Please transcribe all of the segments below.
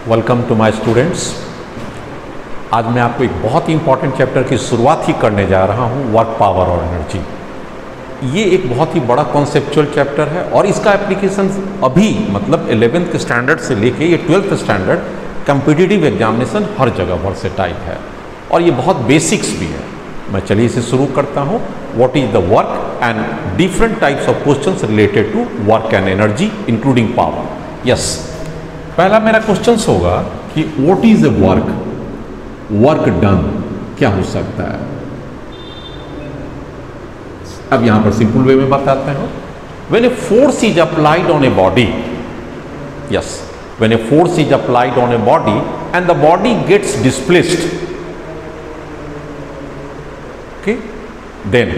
Welcome to my students. आज मैं आपको एक बहुत ही इंपॉर्टेंट चैप्टर की शुरुआत ही करने जा रहा हूँ, वर्क पावर और एनर्जी। ये एक बहुत ही बड़ा कॉन्सेप्चुअल चैप्टर है और इसका एप्लीकेशन अभी मतलब 11th स्टैंडर्ड से लेके ये 12th स्टैंडर्ड कम्पिटिटिव एग्जामिनेशन हर जगह वर्सेटाइल है और ये बहुत बेसिक्स भी है। मैं चलिए इसे शुरू करता हूँ। What is the work and different types of questions related to work and energy including power. Yes, पहला मेरा क्वेश्चन होगा कि what is a work, work done क्या हो सकता है। अब यहां पर सिंपल वे में बताते हैं। When a force is applied on a body, yes, when a force is applied on a body and the body gets displaced, okay, then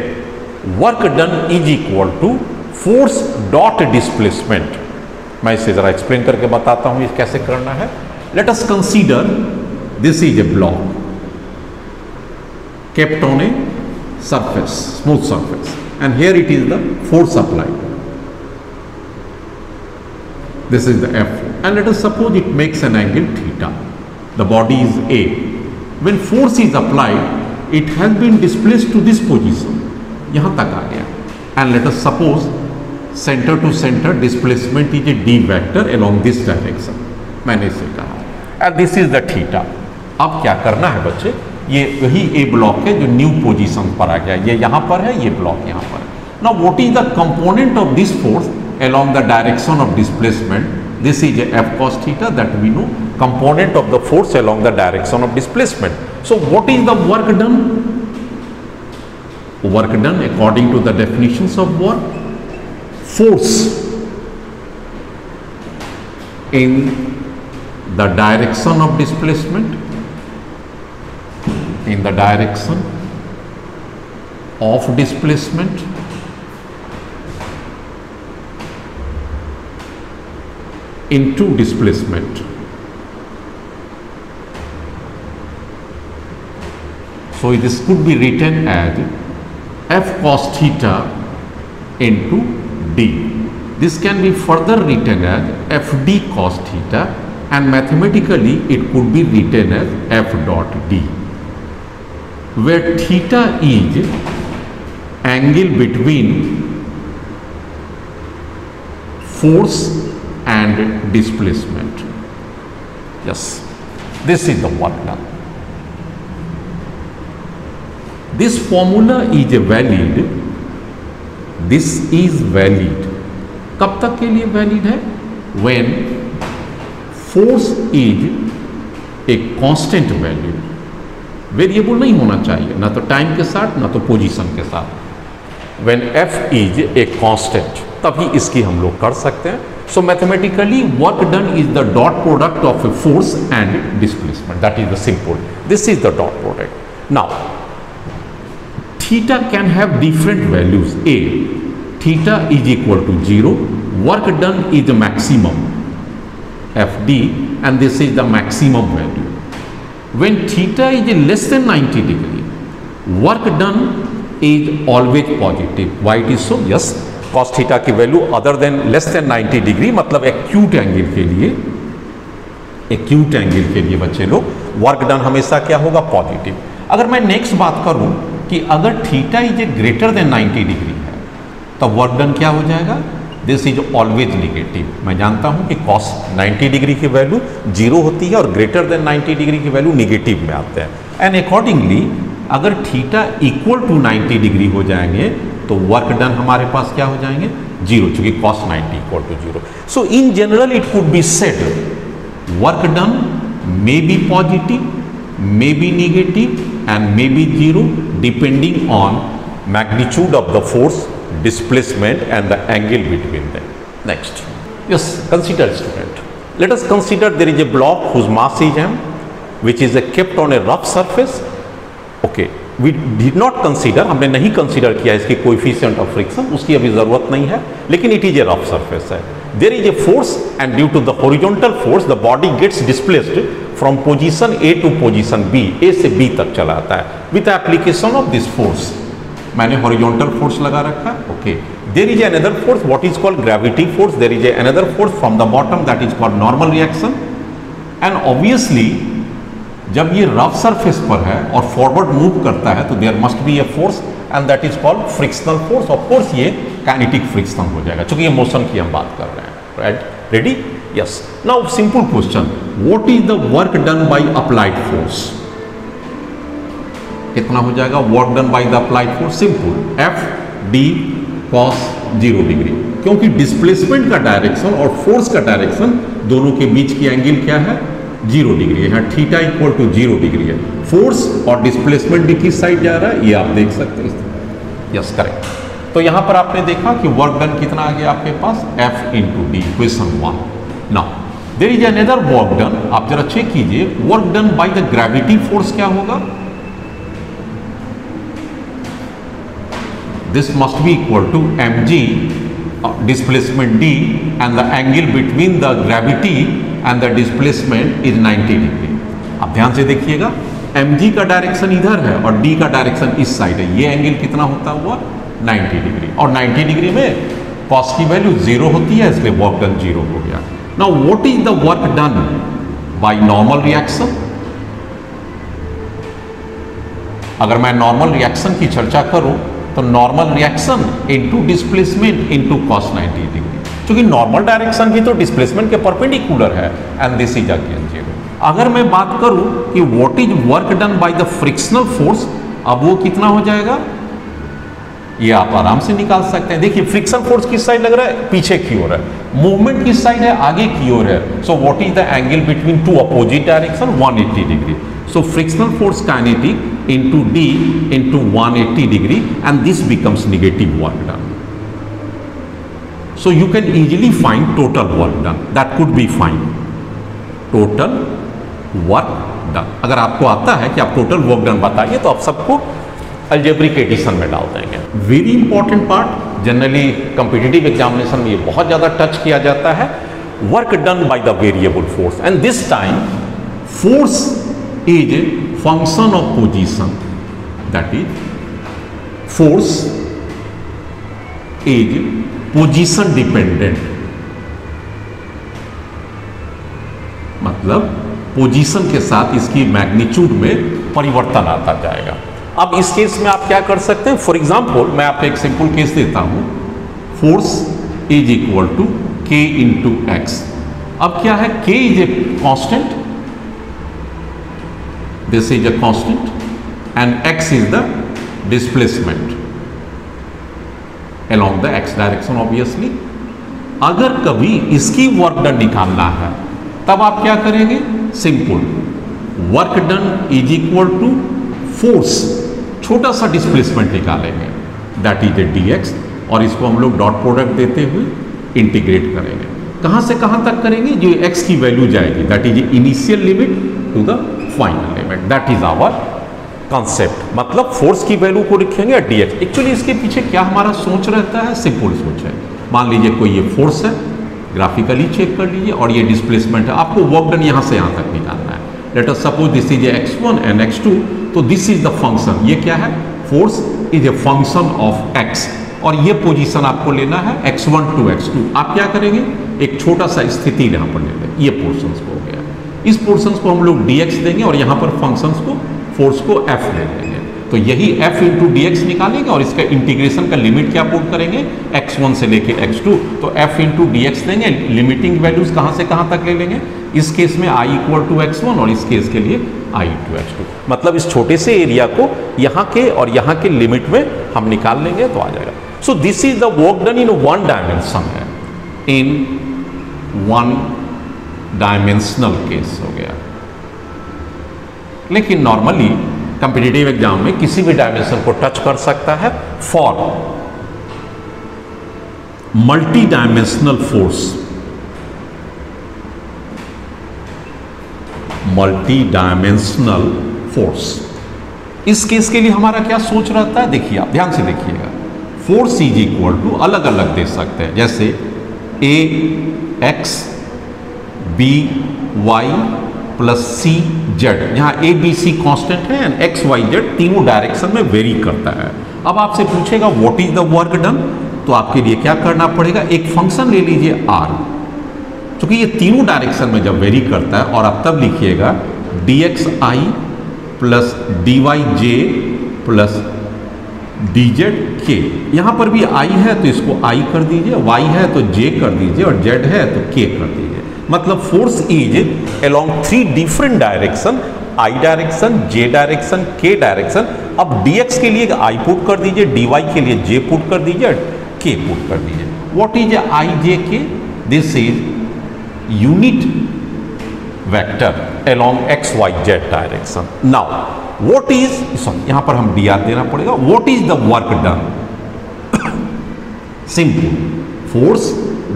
work done is equal to force dot displacement. मैं इसे जरा explain करके बताता हूं ये कैसे करना है। Let us consider this is a block kept on a surface, smooth surface, and here it is the force applied. This is the F, and let us suppose it makes an angle theta. The body is A. When force is applied, it has been displaced to this position. यहाँ तक आ गया. And let us suppose center to center displacement is a d vector along this direction. मैंने इसे कहा. And this is the theta. अब क्या करना है बच्चे? ये वही ए ब्लॉक है जो न्यू पोजीशन पर आ गया। ये यहाँ पर है, ये ब्लॉक यहाँ पर है। Now what is the component of this force along the direction of displacement? This is F cos theta, that we know, component of the force along the direction of displacement. So what is the work done? Work done according to the definitions of work, force in the direction of displacement, in the direction of displacement into displacement. So this could be written as F cos theta into D. This can be further written as FD cos theta, and mathematically it could be written as F dot D, where theta is angle between force and displacement. Yes, this is the work done. This formula is valid. This is valid. कब तक के लिए valid है? When force is a constant value. Variable नहीं होना चाहिए, ना तो टाइम के साथ ना तो पोजीशन के साथ। When F is a constant, तभी इसकी हम लोग कर सकते हैं। So mathematically work done is the dot product of a force and displacement, that is the simple, this is the dot product. Now theta can have different values. A theta is equal to 0, work done is the maximum F D, and this is the maximum value. When theta is less than 90 degree, work done is always positive. Why it is so? Yes, cos theta की value other than less than 90 degree, मतलब acute angle के लिए, acute angle के लिए बच्चे लोग work done हमेशा क्या होगा? पॉजिटिव। अगर मैं नेक्स्ट बात करूं कि अगर theta is greater than 90 degree है तो वर्क डन क्या हो जाएगा? This is always negative. मैं जानता हूं कि cos 90 डिग्री की वैल्यू 0 होती है और ग्रेटर देन 90 डिग्री की वैल्यू निगेटिव में आते हैं। एंड अकॉर्डिंगली अगर थीटा इक्वल टू 90 डिग्री हो जाएंगे तो वर्क डन हमारे पास क्या हो जाएंगे? 0, चूंकि cos 90 equal to 0। So in general it could be said work done may be positive, may be negative and may be 0 depending on magnitude of the force, displacement and the angle between them. Next, yes, consider student. Let us consider there is a block whose mass is m, which is kept on a rough surface. Okay, we did not consider, हमने नहीं consider किया इसकी coefficient of friction, उसकी अभी ज़रूरत नहीं है, लेकिन it is a rough surface है. There is a force and due to the horizontal force the body gets displaced from position A to position B, A से B तक चला आता है with the application of this force. मैंने horizontal force लगा रखा है। Okay, there is another force what is called gravity force, there is another force from the bottom that is called normal reaction, and obviously जब ये rough surface पर है और forward move करता है तो there must be a force and that is called frictional force. Of course ये kinetic friction हो जाएगा क्योंकि ये मोशन की हम बात कर रहे हैं, right. Ready? Yes. Now simple question, what is the work done by applied force? कितना हो जाएगा work done by the applied force? Simple, F D cos 0 degree, क्योंकि डिस्प्लेसमेंट का डायरेक्शन और फोर्स का डायरेक्शन दोनों के बीच की एंगल क्या है? 0 डिग्री है। थीटा इक्वल टू 0 डिग्री है। फोर्स और डिस्प्लेसमेंट भी किस साइड जा रहा है ये आप देख सकते हैं। Yes, correct. तो यहां पर आपने देखा कि वर्क डन कितना आ गया आपके पास? F into D, question 1। Now there is another work done, आप जरा चेक कीजिए, work done by the gravity force क्या होगा? This must be equal to mg displacement d and the angle between the gravity and the displacement is 90 degree. अब ध्यान से देखिएगा, mg का डायरेक्शन इधर है और d का डायरेक्शन इस साइड है। ये एंगल कितना होता हुआ? 90 डिग्री। और 90 डिग्री में cos की वैल्यू 0 होती है, इसलिए वर्क डन 0 हो गया। Now what is the work done by normal reaction? अगर मैं नॉर्मल रिएक्शन की चर्चा करूं तो normal reaction into displacement into cos 90 degree, क्योंकि नॉर्मल डायरेक्शन भी तो डिस्प्लेसमेंट के परपेंडिकुलर है एंड दिस इज अगेन 0। अगर मैं बात करूं कि what is work done by the frictional force, अब वो कितना हो जाएगा ये आप आराम से निकाल सकते हैं। देखिए फ्रिक्शन फोर्स किस साइड लग रहा है? पीछे की ओर है। मूवमेंट किस साइड है? आगे की ओर है। So what is the angle between two opposite direction? 180 degree. So frictional force kinetic into D into 180 degree and this becomes negative work done. So you can easily find total work done. That could be fine. Total work done. अगर आपको आता है कि आप total work done बताइए तो आप सबको algebraic addition में डाल देंगे। Very important part, generally competitive examination में ये बहुत ज़्यादा टच किया जाता है। Work done by the variable force and this time force is a function of position, that is force is position dependent, मतलब पोजीशन के साथ इसकी मैग्नीट्यूड में परिवर्तन आता जाएगा। अब इस केस में आप क्या कर सकते हैं? फॉर एग्जाम्पल मैं आपको एक सिंपल केस देता हूं, force is equal to k into x. अब क्या है? k is a constant, this is a constant and x is the displacement along the x direction obviously। अगर कभी इसकी वर्क डन निकालना है तब आप क्या करेंगे? Simple, work done is equal to force, छोटा सा डिस्प्लेसमेंट निकालेंगे, दैट इज ए dx, और इसको हम लोग डॉट प्रोडक्ट देते हुए इंटीग्रेट करेंगे। कहां से कहां तक करेंगे? जो x की वैल्यू जाएगी, that is initial limit to the final limit, that is our concept. मतलब फोर्स की वैल्यू को लिखेंगे dx। एक्चुअली इसके पीछे क्या हमारा सोच रहता है? सिंपल सोच है। मान लीजिए कोई ये फोर्स है, ग्राफिकली चेक कर लीजिए, और ये डिस्प्लेसमेंट है। आपको वर्क डन यहां से यहां तक निकालना है। Late us suppose this is x1 and x2, तो दिस इज द फंक्शन। ये क्या है? Force is a function of x, और ये पोजीशन आपको लेना है x1 टू x2। आप क्या करेंगे? एक छोटा सा स्थिति यहां पर ले लें, ये पोर्शंस को हो गया। इस पोर्शंस को हम लोग dx देंगे और यहां पर फंक्शंस को, फोर्स को f ले लेंगे। तो यही f इंटू dx निकालेंगे और इसका इंटीग्रेशन का लिमिट क्या पुट करेंगे? x1 से लेके x2, तो f इंटू dx देंगे। लिमिटिंग वैल्यूज कहां से कहां तक ले लेंगे? इस केस में i इक्वल टू x1 और इस केस के लिए i टू x2। मतलब इस छोटे से एरिया को यहाँ के और यहाँ के लिमिट में हम निकाल लेंगे तो आ जाएगा। सो this is the work done in one dimension है, इन वन डायमेंशनल केस हो गया। लेकिन नॉर्मली कॉम्पिटिटिव एग्जाम में किसी भी डायमेंशन को टच कर सकता है for multi dimensional force. Multi dimensional force, इस केस के लिए हमारा क्या सोच रहता है? देखिए आप ध्यान से देखिएगा, फोर्स इज इक्वल टू अलग अलग दे सकते हैं, जैसे ए एक्स बी वाई प्लस सी जेड। यहाँ ए बी सी कॉन्स्टेंट है एंड एक्स वाई जेड तीनों डायरेक्शन में वेरी करता है। अब आपसे पूछेगा what is the work done, तो आपके लिए क्या करना पड़ेगा? एक फंक्शन ले लीजिए आर, क्योंकि ये तीनों डायरेक्शन में जब वेरी करता है, और आप तब लिखिएगा dxi plus dyj plus dz k। यहाँ पर भी i है तो इसको i कर दीजिए, y है तो j कर दीजिए, और z है तो k कर दीजिए। मतलब force is along 3 different direction, i direction, j direction, k direction. अब dx के लिए i पुट कर दीजिए, dy के लिए j पुट कर दीजिए, k पुट कर दीजिए। What is i j k? This is unit vector along x y z डायरेक्शन। नाउ व्हाट इज, सॉरी यहाँ पर हम dr देना पड़ेगा। What is the work done? Simple, force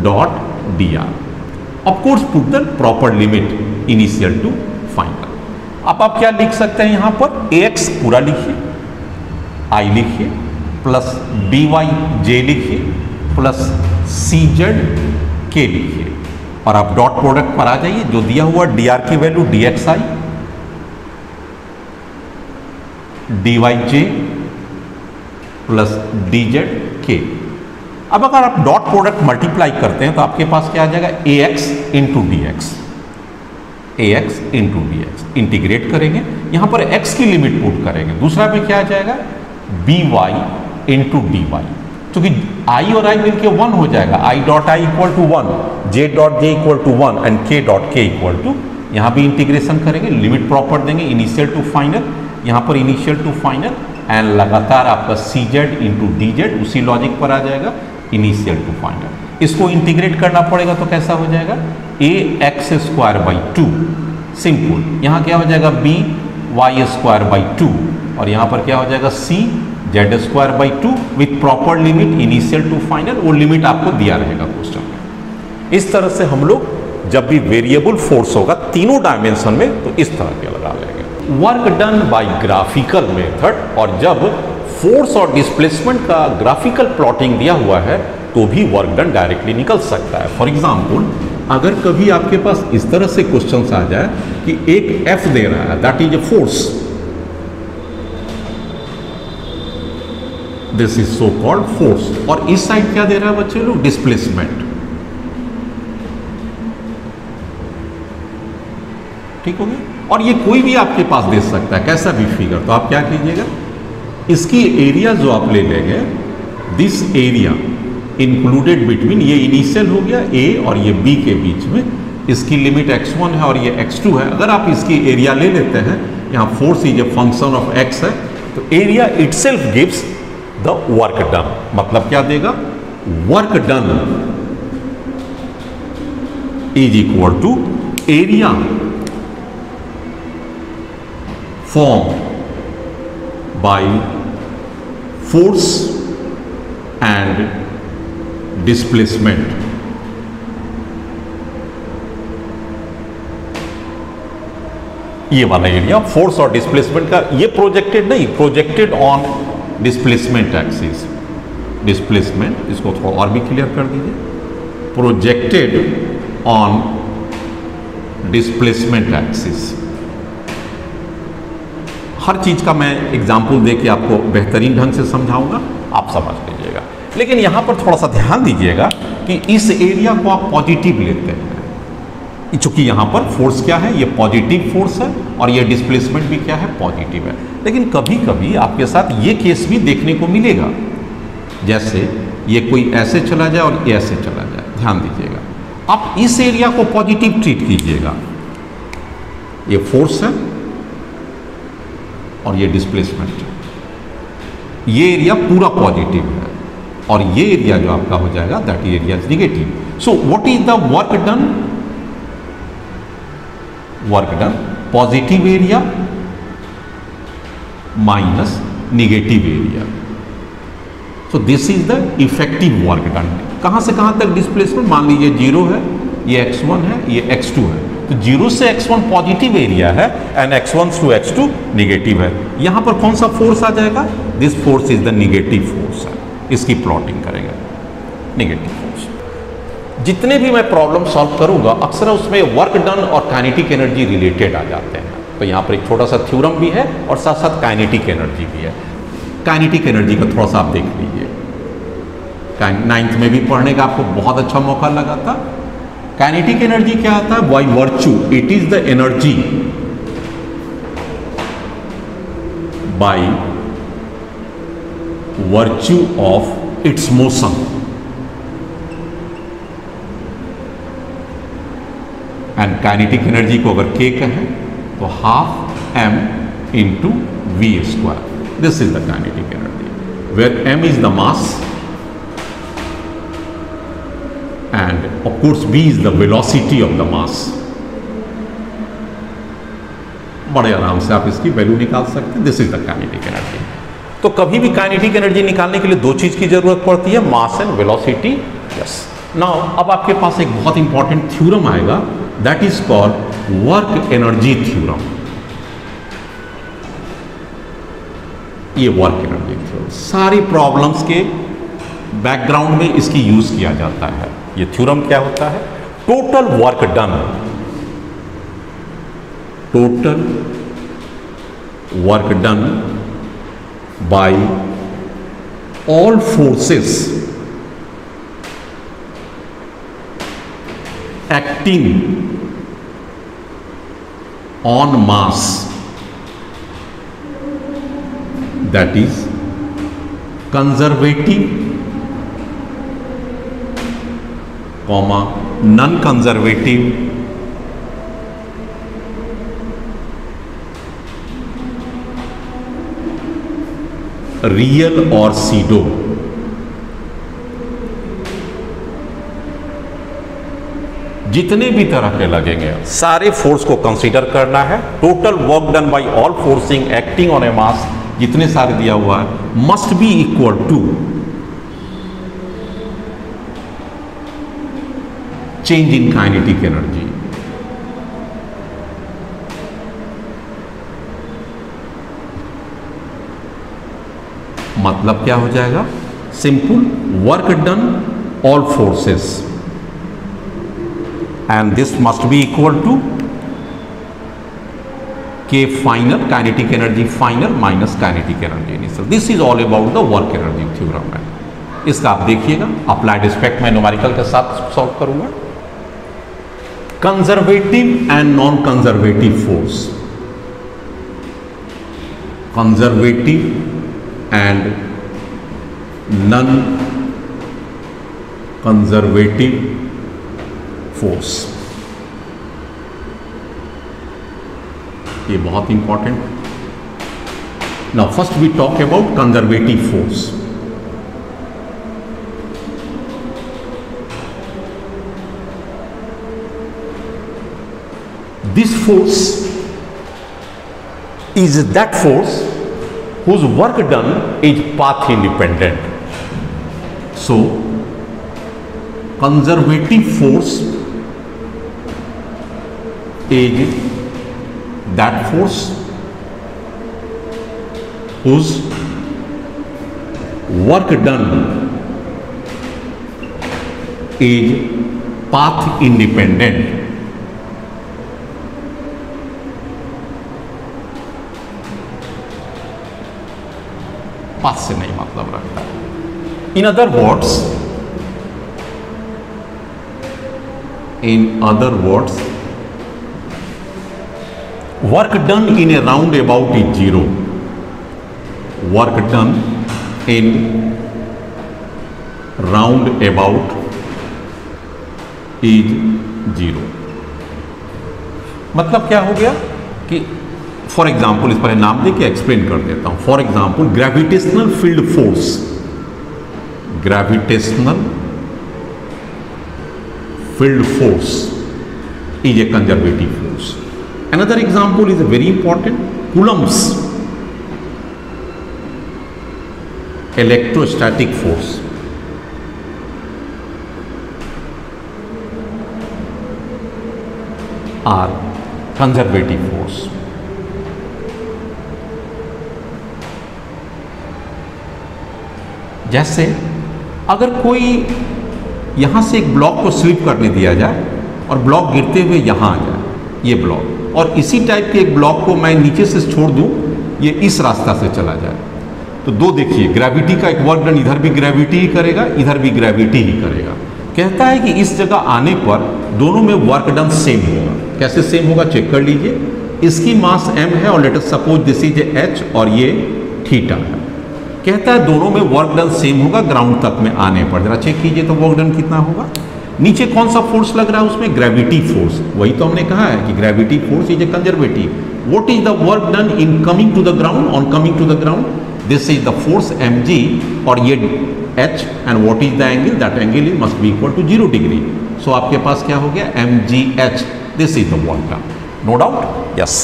dot dr। Of course put the proper limit initial to final. अब आप क्या लिख सकते हैं यहाँ पर? ax पूरा लिखिए, i लिखिए, प्लस dy j लिखिए, प्लस cz k लिखिए, और आप डॉट प्रोडक्ट पर आ जाइए। जो दिया हुआ dr की value dxi dyj plus dz k। अब अगर आप डॉट प्रोडक्ट मल्टीप्लाई करते हैं तो आपके पास क्या आ जाएगा? ax into D x, ax into D x. Integrate करेंगे, यहाँ पर x की लिमिट पुट करेंगे। दूसरा में क्या आ जाएगा? by इंटू डी वाई, क्योंकि i और i मिलके 1 हो जाएगा। i dot i equal to 1, j dot j equal to 1 and k dot k equal to, यहाँ भी इंटीग्रेशन करेंगे, लिमिट प्रॉपर देंगे, इनिशियल टू फाइनल, यहाँ पर इनिशियल टू फाइनल, एंड लगातार आपका cz इंटू dz उसी लॉजिक पर आ जाएगा, इनिशियल टू फाइनल। इसको इंटीग्रेट करना पड़ेगा तो कैसा हो जाएगा? ax square by 2, simple. यहाँ क्या हो जाएगा? b y स्क्वायर बाई 2, और यहाँ पर क्या हो जाएगा? c z square by 2 with proper limit initial to final. वो लिमिट आपको दिया रहेगा क्वेश्चन में। इस तरह से हम लोग जब भी वेरिएबल फोर्स होगा तीनों डायमेंशन में, तो इस तरह के लगा लेंगे। Work done bye graphical method, और जब फोर्स और डिस्प्लेसमेंट का ग्राफिकल प्लॉटिंग दिया हुआ है तो भी वर्क डन डायरेक्टली निकल सकता है। फॉर एग्जांपल, अगर कभी आपके पास इस तरह से क्वेश्चन आ जाए कि एक F दे रहा है, that is a force, this is so called force, और इस साइड क्या दे रहा है बच्चे लोग? डिस्प्लेसमेंट। ठीक हो गया? और ये कोई भी आपके पास दे सकता है, कैसा भी फिगर। तो आप क्या कीजिएगा? इसकी एरिया जो आप ले लेंगे, दिस एरिया इंक्लूडेड बिटवीन, ये इनिशियल हो गया a और ये b के बीच में, इसकी लिमिट x1 है और ये x2 है। अगर आप इसकी एरिया ले लेते हैं, यहाँ force is a function of x है, तो area itself gives the work done. मतलब क्या देगा? Work done is equal to area formed by force and displacement। ये वाला एरिया फोर्स और डिस्प्लेसमेंट का, ये प्रोजेक्टेड नहीं, projected on displacement axis. Displacement, इसको थोड़ा और भी क्लियर कर दीजिए, प्रोजेक्टेड ऑन डिस्प्लेसमेंट एक्सिस। हर चीज का मैं एग्जाम्पल दे के आपको बेहतरीन ढंग से समझाऊंगा, आप समझ लीजिएगा। लेकिन यहां पर थोड़ा सा ध्यान दीजिएगा कि इस एरिया को आप पॉजिटिव लेते हैं, चूंकि यहां पर फोर्स क्या है? ये पॉजिटिव फोर्स है, और ये डिस्प्लेसमेंट भी क्या है? पॉजिटिव है। लेकिन कभी कभी आपके साथ ये केस भी देखने को मिलेगा, जैसे ये कोई ऐसे चला जाए और ये ऐसे चला जाए। ध्यान दीजिएगा, आप इस एरिया को पॉजिटिव ट्रीट कीजिएगा, ये फोर्स है और ये डिस्प्लेसमेंट है, ये एरिया पूरा पॉजिटिव है, और ये एरिया जो आपका हो जाएगा that area is negative. So what is the work done? Work done positive area minus negative area. So this is the effective work done. कहां से कहां तक डिस्प्लेसमेंट? मान लीजिए 0 है, ये x1 है, ये x2 है, तो 0 से x1 पॉजिटिव एरिया है and x1 to x2 negative है। यहां पर कौन सा फोर्स आ जाएगा? This force is the negative force है। इसकी प्लॉटिंग करेंगे, निगेटिव फोर्स। जितने भी मैं प्रॉब्लम सॉल्व करूंगा अक्सर उसमें वर्क डन और काइनेटिक एनर्जी रिलेटेड आ जाते हैं। तो यहां पर एक छोटा सा थ्योरम भी है और साथ साथ काइनेटिक एनर्जी भी है। काइनेटिक एनर्जी का थोड़ा सा आप देख लीजिए, 9th में भी पढ़ने का आपको बहुत अच्छा मौका लगा था। काइनेटिक एनर्जी क्या आता है? By virtue, it is the energy by virtue of its motion. And kinetic energy को अगर K कहें तो half m into v square. This is the kinetic energy where m is the mass and of course v is the velocity of the mass। बड़े आराम से आप इसकी value निकाल सकते हैं। This is the kinetic energy. तो कभी भी काइनेटिक एनर्जी निकालने के लिए दो चीज की जरूरत पड़ती है, mass and velocity. Yes, now अब आपके पास एक बहुत इंपॉर्टेंट थ्योरम आएगा, that is called work energy theorem. ये वर्क एनर्जी थ्योरम सारी प्रॉब्लम्स के बैकग्राउंड में इसकी यूज किया जाता है। ये थ्योरम क्या होता है? Total work done, total work done by all forces acting on mass, that is conservative comma non conservative, real और सीडो। जितने भी तरह के लगेंगे सारे फोर्स को कंसीडर करना है। Total work done by all forcing acting on a mass, जितने सारे दिया हुआ है, must be equal to change in kinetic energy. मतलब क्या हो जाएगा? Simple, work done all forces and this must be equal to K final, kinetic energy final minus kinetic energy initial. This is all about the work energy theorem है। इसका आप देखिएगा, applied aspect में numerical के साथ solve करूंगा। Conservative and non conservative force, conservative and non conservative force, ये बहुत important. Now first we talk about conservative force. This force is that force whose work done is path independent. So, conservative force is that force whose work done is path independent. Path से नहीं मतलब रखता है। In other words work done in A round about is zero. Work done in round about is zero. मतलब क्या हो गया कि फॉर एग्जाम्पल, इस पर नाम देके एक्सप्लेन कर देता हूं। For example, gravitational field force, gravitational field force is a conservative force. Another example is a very important, Coulomb's electrostatic force. Are conservative force. जैसे अगर कोई यहां से एक ब्लॉक को स्लिप करने दिया जाए और ब्लॉक गिरते हुए यहां आ जाए, ये ब्लॉक, और इसी टाइप के एक ब्लॉक को मैं नीचे से छोड़ दूं, ये इस रास्ता से चला जाए, तो दो देखिए, ग्रेविटी का एक वर्क डन, इधर भी ग्रेविटी ही करेगा, इधर भी ग्रेविटी ही करेगा, कहता है कि इस जगह आने पर दोनों में वर्क डन सेम होगा। कैसे सेम होगा चेक कर लीजिए। इसकी मास m है और late us suppose this is h और ये थीटा है। कहता है दोनों में वर्क डन सेम होगा ग्राउंड तक में आने पर। जरा चेक कीजिए तो वर्क डन कितना होगा। नीचे कौन सा फोर्स लग रहा है उसमें, ग्रेविटी फोर्स। वही तो हमने कहा है कि gravity force is a conservative. What is the work done in coming to the ground, on coming to the ground, this is the force mg और ये h and what is the angle, that angle must be equal to 0 degree. So आपके पास क्या हो गया mgh, this is the work done. No doubt, yes.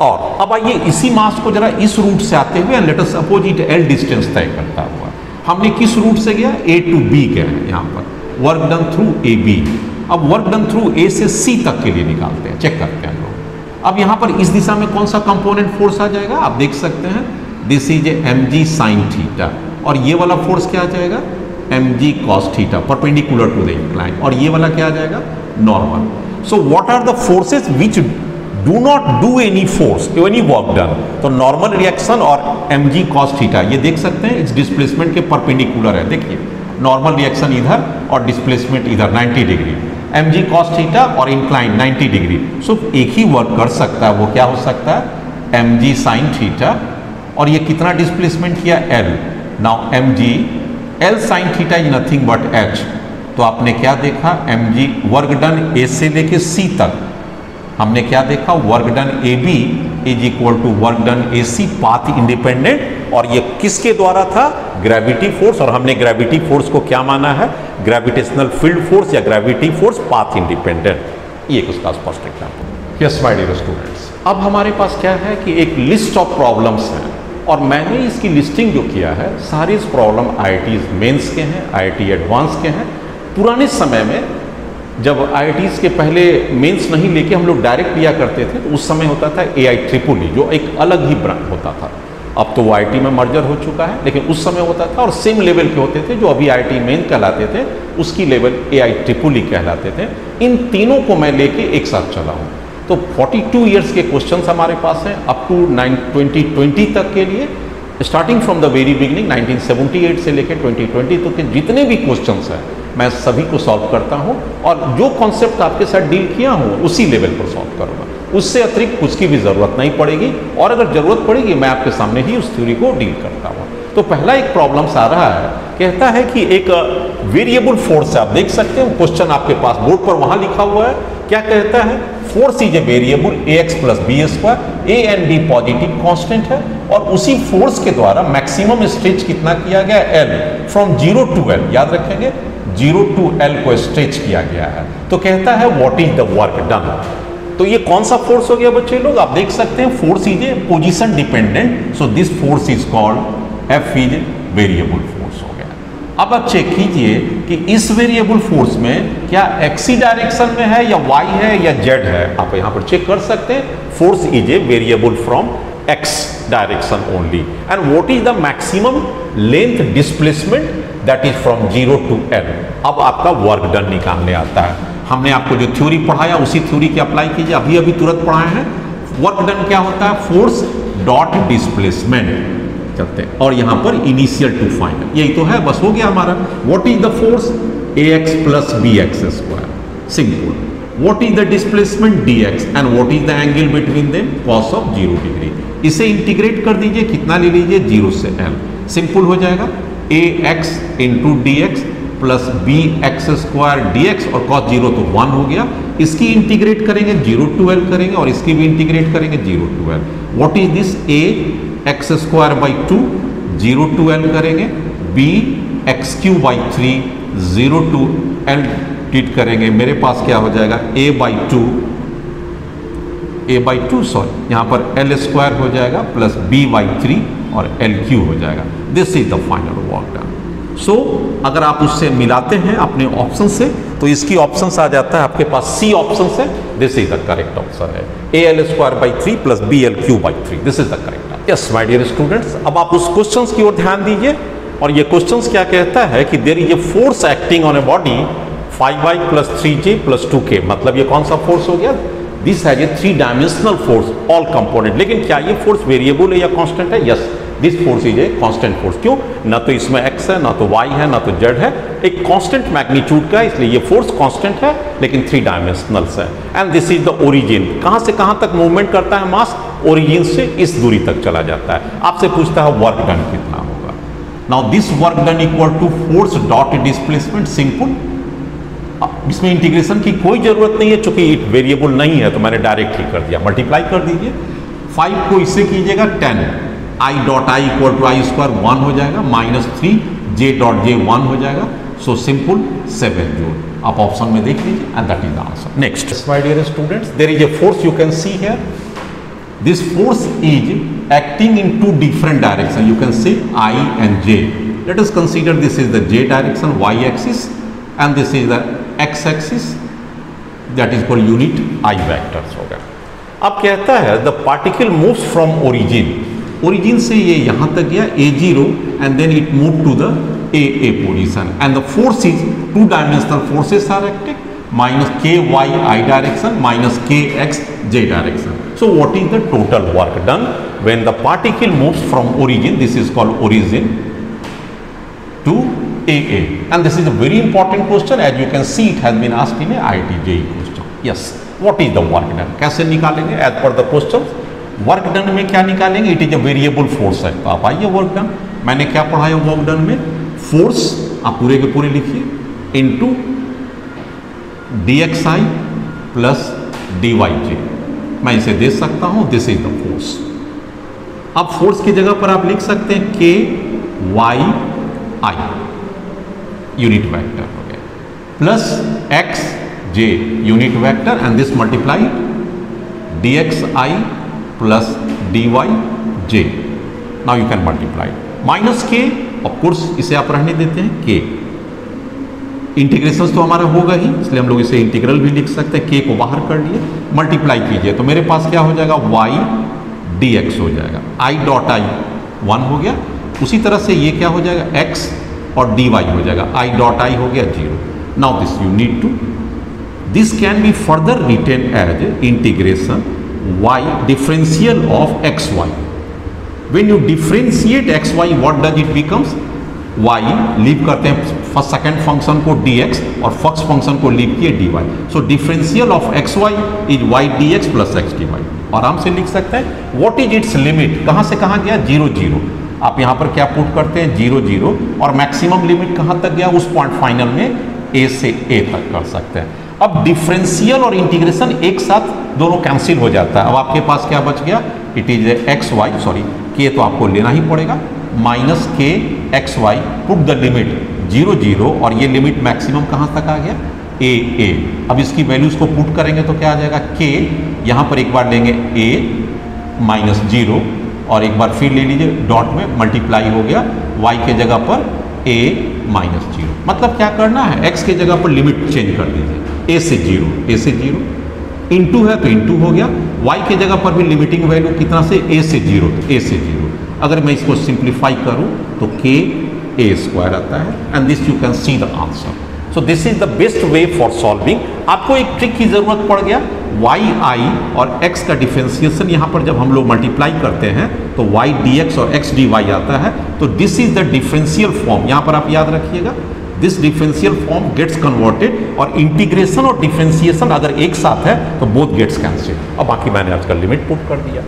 और अब आइए इसी मास को जरा इस रूट से आते हुए late us suppose it l distance तय करता हुआ, हमने किस रूट से गया, a टू b गया है यहाँ पर, वर्क डन थ्रू AB। अब वर्क डन थ्रू A से C तक के लिए निकालते हैं, चेक करते हैं लोग। अब यहाँ पर इस दिशा में कौन सा कंपोनेंट फोर्स आ जाएगा, आप देख सकते हैं this is mg sine theta, और ये वाला फोर्स क्या आ जाएगा, mg cos theta, perpendicular to the incline, और ये वाला क्या आ जाएगा, normal. So what are the forces which do not do any force, any work done, तो नॉर्मल रिएक्शन और mg कॉस थीटा, ये देख सकते हैं इस डिस्प्लेसमेंट के परपेंडिकुलर है। देखिए नॉर्मल रिएक्शन इधर और डिस्प्लेसमेंट इधर 90 डिग्री, mg कॉस थीटा और इंक्लाइन 90 डिग्री। सो एक ही वर्क कर सकता है, वो क्या हो सकता है, mg साइन थीटा, और ये कितना डिस्प्लेसमेंट किया, l। Now mg l sine theta is nothing but h। तो आपने क्या देखा, mg वर्क डन a से लेके c तक, हमने क्या देखा, work done AB is equal to work done AC, path independent, और ये किसके द्वारा था, ग्रेविटी फोर्स, और हमने ग्रेविटी फोर्स को क्या माना है, ग्रेविटेशनल फील्ड फोर्स या ग्रेविटी फोर्स पाथ इंडिपेंडेंट। ये उसका स्पष्ट example. Yes my dear students, अब हमारे पास क्या है कि एक लिस्ट ऑफ प्रॉब्लम्स हैं, और मैंने इसकी लिस्टिंग जो किया है सारी प्रॉब्लम IIT मेंस के हैं, IIT एडवांस के हैं। पुराने समय में जब IITs के पहले मेंस नहीं लेके हम लोग डायरेक्ट लिया करते थे, तो उस समय होता था AIEEE, जो एक अलग ही ब्रांड होता था। अब तो वो IIT में मर्जर हो चुका है, लेकिन उस समय होता था, और सेम लेवल के होते थे, जो अभी IIT मेन कहलाते थे उसकी लेवल AIEEE कहलाते थे। इन तीनों को मैं लेके एक साथ चला हूँ। तो 42 ईयर्स के क्वेश्चंस हमारे पास हैं अप टू 2020 तक के लिए, starting from the very beginning 1978 से लेकर 2020 तक के जितने भी क्वेश्चंस हैं मैं सभी को सॉल्व करता हूं, और जो कॉन्सेप्ट आपके साथ डील किया हूं उसी लेवल पर सॉल्व करूंगा। उससे अतिरिक्त कुछ की भी जरूरत नहीं पड़ेगी, और अगर जरूरत पड़ेगी मैं आपके सामने ही उस थ्योरी को डील करता हूं। तो पहला एक प्रॉब्लम्स आ रहा है, कहता है कि एक वेरिएबल फोर्स है, आप देख सकते हो क्वेश्चन आपके पास बोर्ड पर वहां लिखा हुआ है। क्या कहता है, force is a variable ax plus b square, a and b positive constant है, और उसी फोर्स के द्वारा मैक्सिमम स्ट्रेच कितना किया गया, l, फ्रॉम 0 टू l, याद रखेंगे 0 टू l को स्ट्रेच किया गया है। तो कहता है what is the work done. तो ये कौन सा फोर्स हो गया बच्चे लोग, आप देख सकते हैं force is A position dependent, so this force is called F is variable force हो गया। अब आप चेक कीजिए कि इस वेरिएबल फोर्स में क्या x डायरेक्शन में है या y है या z है, आप यहां पर चेक कर सकते हैं। Force is a variable from x direction only, and what is the maximum length displacement, that is from 0 to l। अब आपका वर्क डन निकालने आता है। हमने आपको जो थ्योरी पढ़ाया उसी थ्योरी की अप्लाई कीजिए, अभी अभी तुरंत पढ़ाए हैं। वर्क डन क्या होता है, फोर्स डॉट डिस्प्लेसमेंट करते हैं, और यहां पर इनिशियल टू फाइनल, यही तो है, बस हो गया हमारा। What is the force, ax plus bx square, simple. What is the displacement, dx, and what is the angle between them, cos of 0 degree. इसे इंटीग्रेट कर दीजिए, कितना ले लीजिए, 0 से l, सिंपल हो जाएगा। ax into dx plus bx square dx, और cos 0 तो 1 हो गया। इसकी इंटीग्रेट करेंगे 0 टू l करेंगे, और इसकी भी इंटीग्रेट करेंगे 0 to l। What is this, a x square by 2, 0 to l करेंगे, b x cube by 3, 0 to l treat करेंगे, मेरे पास क्या हो जाएगा, a बाई 2 सॉरी, यहाँ पर l स्क्वायर हो जाएगा प्लस b बाई 3 और l क्यू हो जाएगा। This is the final work done. So अगर आप उससे मिलाते हैं अपने ऑप्शन से, तो इसकी ऑप्शन आ जाता है आपके पास सी ऑप्शन से, this is the correct option है, al square by 3 plus bl cube by 3, this is the correct. Yes my dear students, अब आप उस क्वेश्चंस की ओर ध्यान दीजिए, और ये क्वेश्चंस क्या कहता है कि there is a force acting on a body 5y plus 3j plus 2k, मतलब ये कौन सा फोर्स हो गया, this has a 3 dimensional force all component. लेकिन क्या ये फोर्स वेरिएबल है या कांस्टेंट है, yes this force is a constant force. क्यों? ना तो इसमें x है, ना तो y है, ना तो z है, एक कांस्टेंट मैग्नीट्यूड का, इसलिए ये फोर्स कांस्टेंट है लेकिन 3 डायमेंशनल है। And this is the origin. कहां से कहां तक मूवमेंट करता है मास? ओरिजिन से इस दूरी तक चला जाता है। आपसे पूछता है वर्क डन कितना होगा। Now this work done equal to force dot displacement, simple. इसमें इंटीग्रेशन की कोई जरूरत नहीं है, चूंकि इट वेरिएबल नहीं है तो मैंने डायरेक्ट ही कर दिया। मल्टीप्लाई कर दीजिए, 5 को इससे कीजिएगा 10, i dot i equal to i square 1 हो जाएगा, -3 जे डॉट जे 1 हो जाएगा। So simple 7 joule. आप ऑप्शन में देख लीजिए and that is the answer. Next my dear students, there is a force you can see here. This force is acting in 2 different directions. You can see I and J. Let us consider this is the J direction, Y axis, and this is the X axis. That is called unit I vectors हो गया। अब कहता है the particle moves from origin. Origin से ये यहाँ तक गया A0 and then it moved to the AA position. And the force is 2 dimensional forces are acting. Minus ky I direction minus kx j direction. So what is the total work done when the particle moves from origin? This is called origin to AA, and this is a very important question. As you can see, it has been asked in a IIT JEE question. Yes, what is the work done? कैसे निकालेंगे? As per the question, work done में क्या निकालेंगे? It is a variable force है। तो आप आइए work done। मैंने क्या पढ़ाया work done में? Force आप पूरे के पूरे लिखिए into dxi प्लस dyj। मैं इसे दे सकता हूं, दिस इज द फोर्स। अब फोर्स की जगह पर आप लिख सकते हैं के वाई आई, यूनिट वेक्टर हो गया, plus x J unit vector, and this multiplied dxi plus dyj। Now you can multiply minus के, ऑफ कोर्स इसे आप रहने देते हैं के। इंटीग्रेशन तो हमारा होगा ही, इसलिए हम लोग इसे इंटीग्रल भी लिख सकते हैं। के को बाहर कर लिए, मल्टीप्लाई कीजिए तो मेरे पास क्या हो जाएगा? y dx हो जाएगा। i डॉट आई 1 हो गया। उसी तरह से ये क्या हो जाएगा? x और dy हो जाएगा। i डॉट आई हो गया 0। Now this you need to, this can be further written as integration y differential of x y. When you differentiate x y, what does it becomes? y leave करते हैं first second function को dx और first function को leave किए dy। So differential of x y is y dx plus x dy। आराम से लिख सकते हैं व्हाट इज इट्स लिमिट, कहां से कहां गया? 0 0। आप यहां पर क्या पुट करते हैं? 0 0, और मैक्सिमम लिमिट कहां तक गया? उस पॉइंट फाइनल में a से a तक कर सकते हैं। अब डिफरेंशियल और इंटीग्रेशन एक साथ दोनों कैंसिल हो जाता है। अब आपके पास क्या बच गया? It is x y, sorry k तो आपको लेना ही पड़ेगा, minus k x y, put the limit 0 0, और ये लिमिट मैक्सिमम कहाँ तक आ गया? ए ए। अब इसकी वैल्यूज को पुट करेंगे तो क्या आ जाएगा? के, यहाँ पर एक बार लेंगे ए माइनस 0, और एक बार फिर ले लीजिए डॉट में मल्टीप्लाई हो गया y के जगह पर a माइनस 0। मतलब क्या करना है? x के जगह पर लिमिट चेंज कर दीजिए, a से 0, इंटू है तो इंटू हो गया, y के जगह पर भी लिमिटिंग वैल्यू कितना से? a से 0, तो a से 0। अगर मैं इसको सिंप्लीफाई करूं तो k a स्क्वायर आता है, and this you can see the answer. So this is the best way for solving. आपको एक ट्रिक की जरूरत पड़ गया, y i और x का डिफरेंशिएशन यहाँ पर जब हम लोग मल्टीप्लाई करते हैं तो y dx और x dy आता है, तो this is the differential form. यहाँ पर आप याद रखिएगा, this differential form gets converted, और इंटीग्रेशन और डिफरेंशिएशन अगर एक साथ है तो बोथ गेट्स कैंसिल। अब बाकी मैंने आजकल लिमिट पुट कर दिया।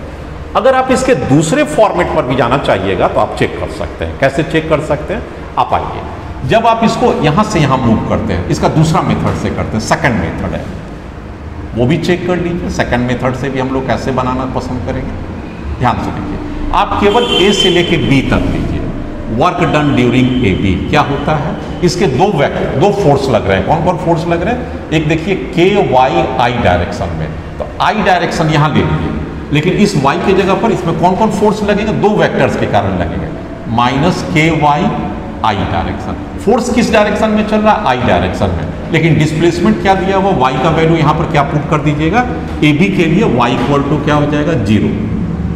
अगर आप इसके दूसरे फॉर्मेट पर भी जाना चाहिएगा तो आप चेक कर सकते हैं। कैसे चेक कर सकते हैं? आप आइए, जब आप इसको यहाँ से यहाँ मूव करते हैं, इसका दूसरा मेथड से करते हैं, सेकंड मेथड है, वो भी चेक कर लीजिए। सेकंड मेथड से भी हम लोग कैसे बनाना पसंद करेंगे, ध्यान से देखिए। आप केवल ए से लेके बी तक लीजिए, work done during A B क्या होता है? इसके दो फोर्स लग रहे हैं। कौन कौन फोर्स लग रहे हैं? एक देखिए के वाई आई डायरेक्शन में, तो आई डायरेक्शन यहाँ ले लीजिए, लेकिन इस y के जगह पर इसमें कौन कौन फोर्स लगेगा? 2 वेक्टर्स के कारण लगेंगे, माइनस के वाई आई डायरेक्शन। फोर्स किस डायरेक्शन में चल रहा है? आई डायरेक्शन में। लेकिन डिस्प्लेसमेंट क्या दिया हुआ? y का वैल्यू यहाँ पर क्या पुट कर दीजिएगा? ए बी के लिए y इक्वल टू क्या हो जाएगा? 0,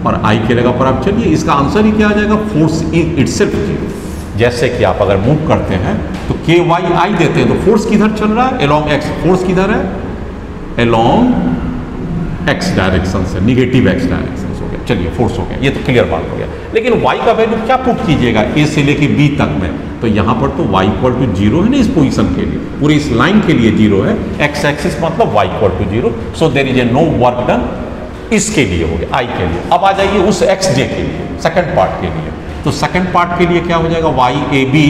और i के जगह पर आप चलिए, इसका आंसर ही क्या आ जाएगा? Force is itself 0। जैसे कि आप अगर मूव करते हैं तो के वाई आई देते हैं तो फोर्स किधर चल रहा है? Along x. फोर्स किधर है? एलोंग एक्स डायरेक्शन से, निगेटिव एक्स डायरेक्शन हो गया। चलिए फोर्स हो गया, ये तो क्लियर बात हो गया। लेकिन y का वैल्यू क्या पुट कीजिएगा a से लेके b तक में, तो यहाँ पर तो y इक्वल टू 0 है ना इस पोजीशन के लिए, पूरी इस लाइन के लिए 0 है, x एक्सिस मतलब y equal to 0, so there is a no work done, इसके लिए हो गया i के लिए। अब आ जाइए उस xj के लिए, सेकंड पार्ट के लिए, तो सेकंड पार्ट के लिए क्या हो जाएगा, y a b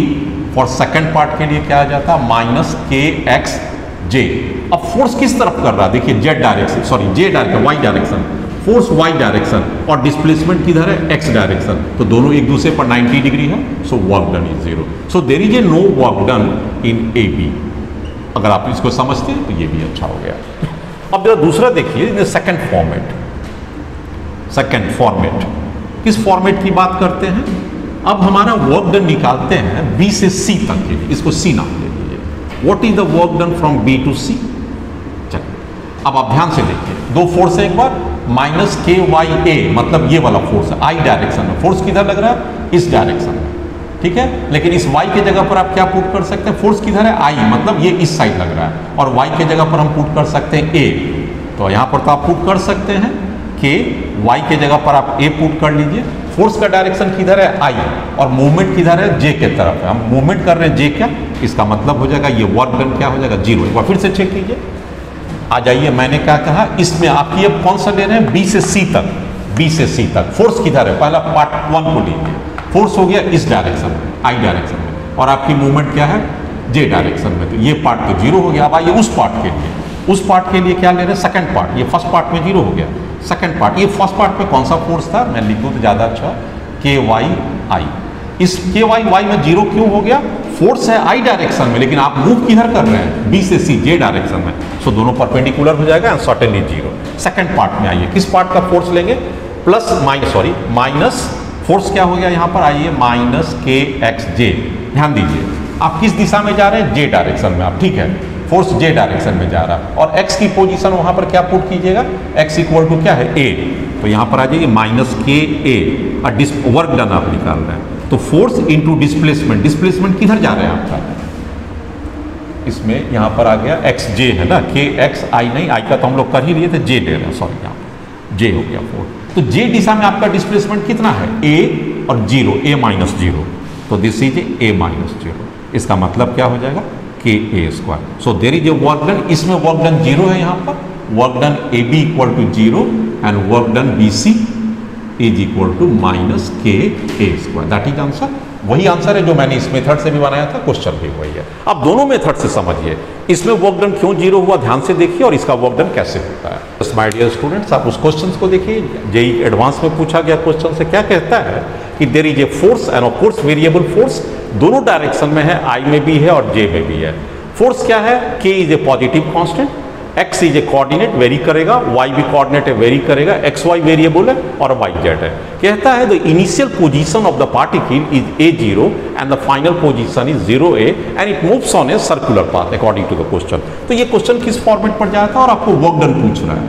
for second part के लिए क्या आ जाता माइनस के एक्स जे। अब फोर्स किस तरफ कर रहा है, देखिए Z direction, sorry J direction, Y direction, force Y direction और डिस्प्लेसमेंट किधर है, एक्स डायरेक्शन, तो दोनों एक दूसरे पर 90 डिग्री है, so work done is 0, so there is a no work done in A B. अगर आप इसको समझते हैं तो ये भी अच्छा हो गया। अब जरा दूसरा देखिए सेकंड फॉर्मेट, सेकंड फॉर्मेट किस फॉर्मेट की बात करते हैं, अब हमारा वर्क डन निकालते हैं बी से सी तक के लिए, इसको सी नाम दे दीजिए, what is the work done from B to C. चलिए अब आप ध्यान से देखिए, दो फोर्स है, एक बार माइनस के वाई ए मतलब ये वाला फोर्स है, आई डायरेक्शन में, फोर्स किधर लग रहा है, इस डायरेक्शन में, ठीक है। लेकिन इस y के जगह पर आप क्या पुट कर सकते हैं, फोर्स किधर है, I मतलब ये इस साइड लग रहा है, और y के जगह पर हम पुट कर सकते हैं a, तो यहाँ पर तो आप पुट कर सकते हैं कि y के जगह पर आप a पुट कर लीजिए, फोर्स का डायरेक्शन किधर है, I, और मूवमेंट किधर है, j के तरफ है, हम मूवमेंट कर रहे हैं j क्या, इसका मतलब हो जाएगा ये वर्क डन क्या हो जाएगा, 0। एक बार फिर से चेक कीजिए, आ जाइए, मैंने क्या कहा, इसमें आप ये कौन सा ले रहे हैं, b से c तक, b से c तक, फोर्स किधर है, पहला पार्ट 1 को लीजिए, फोर्स हो गया इस डायरेक्शन में, आई डायरेक्शन में, और आपकी मूवमेंट क्या है, जे डायरेक्शन में, तो ये पार्ट तो 0 हो गया। अब आइए उस पार्ट के लिए, उस पार्ट के लिए क्या ले रहे हैं, सेकंड पार्ट, ये फर्स्ट पार्ट में 0 हो गया, सेकंड पार्ट, ये फर्स्ट पार्ट में कौन सा फोर्स था, मैं लिखूँ तो ज़्यादा अच्छा, के वाई आई, इस के वाई वाई में 0 क्यों हो गया, फोर्स है आई डायरेक्शन में, लेकिन आप मूव किधर कर रहे हैं, बी से सी, जे डायरेक्शन में, सो दोनों परपेंडिकुलर हो जाएगा एंड सर्टेनली 0। सेकंड पार्ट में आइए, किस पार्ट का फोर्स लेंगे, plus minus, sorry minus, force क्या हो गया यहाँ पर, आइए माइनस के एक्स जे, ध्यान दीजिए आप किस दिशा में जा रहे हैं, जे डायरेक्शन में आप, ठीक है, फोर्स जे डायरेक्शन में जा रहा है, और एक्स की पोजीशन वहां पर क्या पुट कीजिएगा, एक्स इक्वल टू क्या है, ए, तो यहाँ पर आ जाइए माइनस के ए, और वर्क डन आप निकाल रहे हैं, तो फोर्स इंटू डिस्प्लेसमेंट, डिस्प्लेसमेंट किधर जा रहे हैं आपका, इसमें यहाँ पर आ गया एक्स जे है ना, के एक्स आई नहीं, आई का तो हम लोग कर ही लिए थे, जे ले रहे हैं, सॉरी यहाँ पर जे हो गया फोर्स, तो जे दिशा में आपका डिस्प्लेसमेंट कितना है, ए और 0, ए माइनस 0, तो दिस इज ए माइनस 0, इसका मतलब क्या हो जाएगा, K A square, so there is a work done, इसमें वर्क डन 0 है, यहाँ पर work done A B equal to 0 and work done B C is equal to minus K A square, that is answer. वही answer है जो मैंने इस method से भी बनाया था, क्वेश्चन भी वही है। अब दोनों मेथड से समझिए इसमें वर्क डन क्यों 0 हुआ, ध्यान से देखिए, और इसका वर्क डन कैसे होता है। माय डियर स्टूडेंट्स, आप उस क्वेश्चन को देखिए, जेई एडवांस में पूछा गया क्वेश्चन से क्या कहता है कि there is a force and of course variable force, दोनों डायरेक्शन में है, आई में भी है और जे में भी है। फोर्स क्या है, k is a positive constant, x is a coordinate vary करेगा, वाई भी कोऑर्डिनेट है वेरी करेगा, एक्स वाई वेरिएबल है और वाई जेड है। कहता है the initial position of the particle is a0 and the final position is 0a and it moves on a circular path according to the question. तो ये question किस format पर जाता है और आपको वर्क डन पूछ रहा है,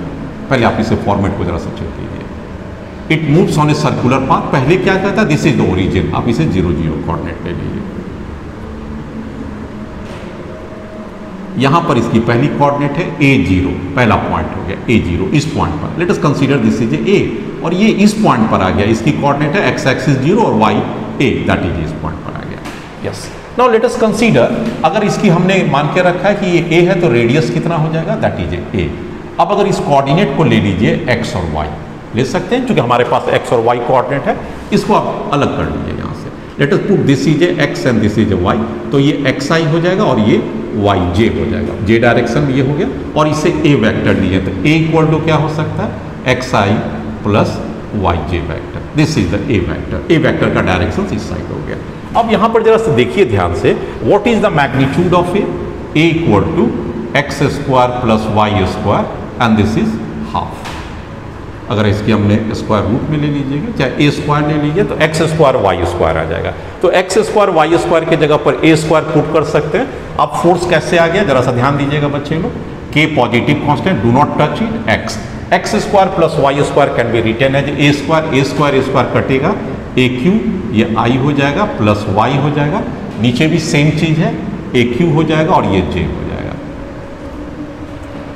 पहले आप इसे फॉर्मेट को जरा सा चेक कीजिए। It moves on a circular path, पहले क्या कहता है, दिस इज द ओरिजिन, आप इसे 0 0 कोऑर्डिनेट ले लीजिए। यहां पर इसकी पहली कोऑर्डिनेट है a0, पहला पॉइंट हो गया a0, इस पॉइंट पर let us consider this is a, और ये इस पॉइंट पर आ गया, इसकी कोऑर्डिनेट है x एक्सिस 0 और y a, दैट इज इस पॉइंट पर आ गया। Yes, now let us consider, अगर इसकी हमने मान के रखा है कि ये a है तो रेडियस कितना हो जाएगा, दैट इज a। अब अगर इस कोऑर्डिनेट को ले लीजिए x और y ले सकते हैं, क्योंकि हमारे पास x और y कोऑर्डिनेट है, इसको आप अलग कर लीजिए यहाँ से, let us put this is A x and this is A y, तो ये xi हो जाएगा और ये yj हो जाएगा, j डायरेक्शन में ये हो गया, और इसे a वेक्टर दिए तो a इक्वल टू क्या हो सकता है, xi plus yj vector, this is the a vector, a vector का डायरेक्शन इस साइड हो गया। अब यहाँ पर जरा से देखिए ध्यान से, what is the magnitude of a equal to x square plus y square and this is half. अगर इसकी हमने स्क्वायर रूट में ले लीजिएगा, चाहे ए स्क्वायर ले लीजिए, तो एक्स स्क्वायर वाई स्क्वायर आ जाएगा, तो एक्स स्क्वायर वाई स्क्वायर की जगह पर ए स्क्वायर पुट कर सकते हैं। अब फोर्स कैसे आ गया, जरा सा ध्यान दीजिएगा बच्चे लोग, k positive constant, do not touch it, x square plus y square can be written as a square कटेगा, ए क्यू ये आई हो जाएगा प्लस वाई हो जाएगा, नीचे भी सेम चीज है, ए क्यू हो जाएगा और ये जे हो जाएगा,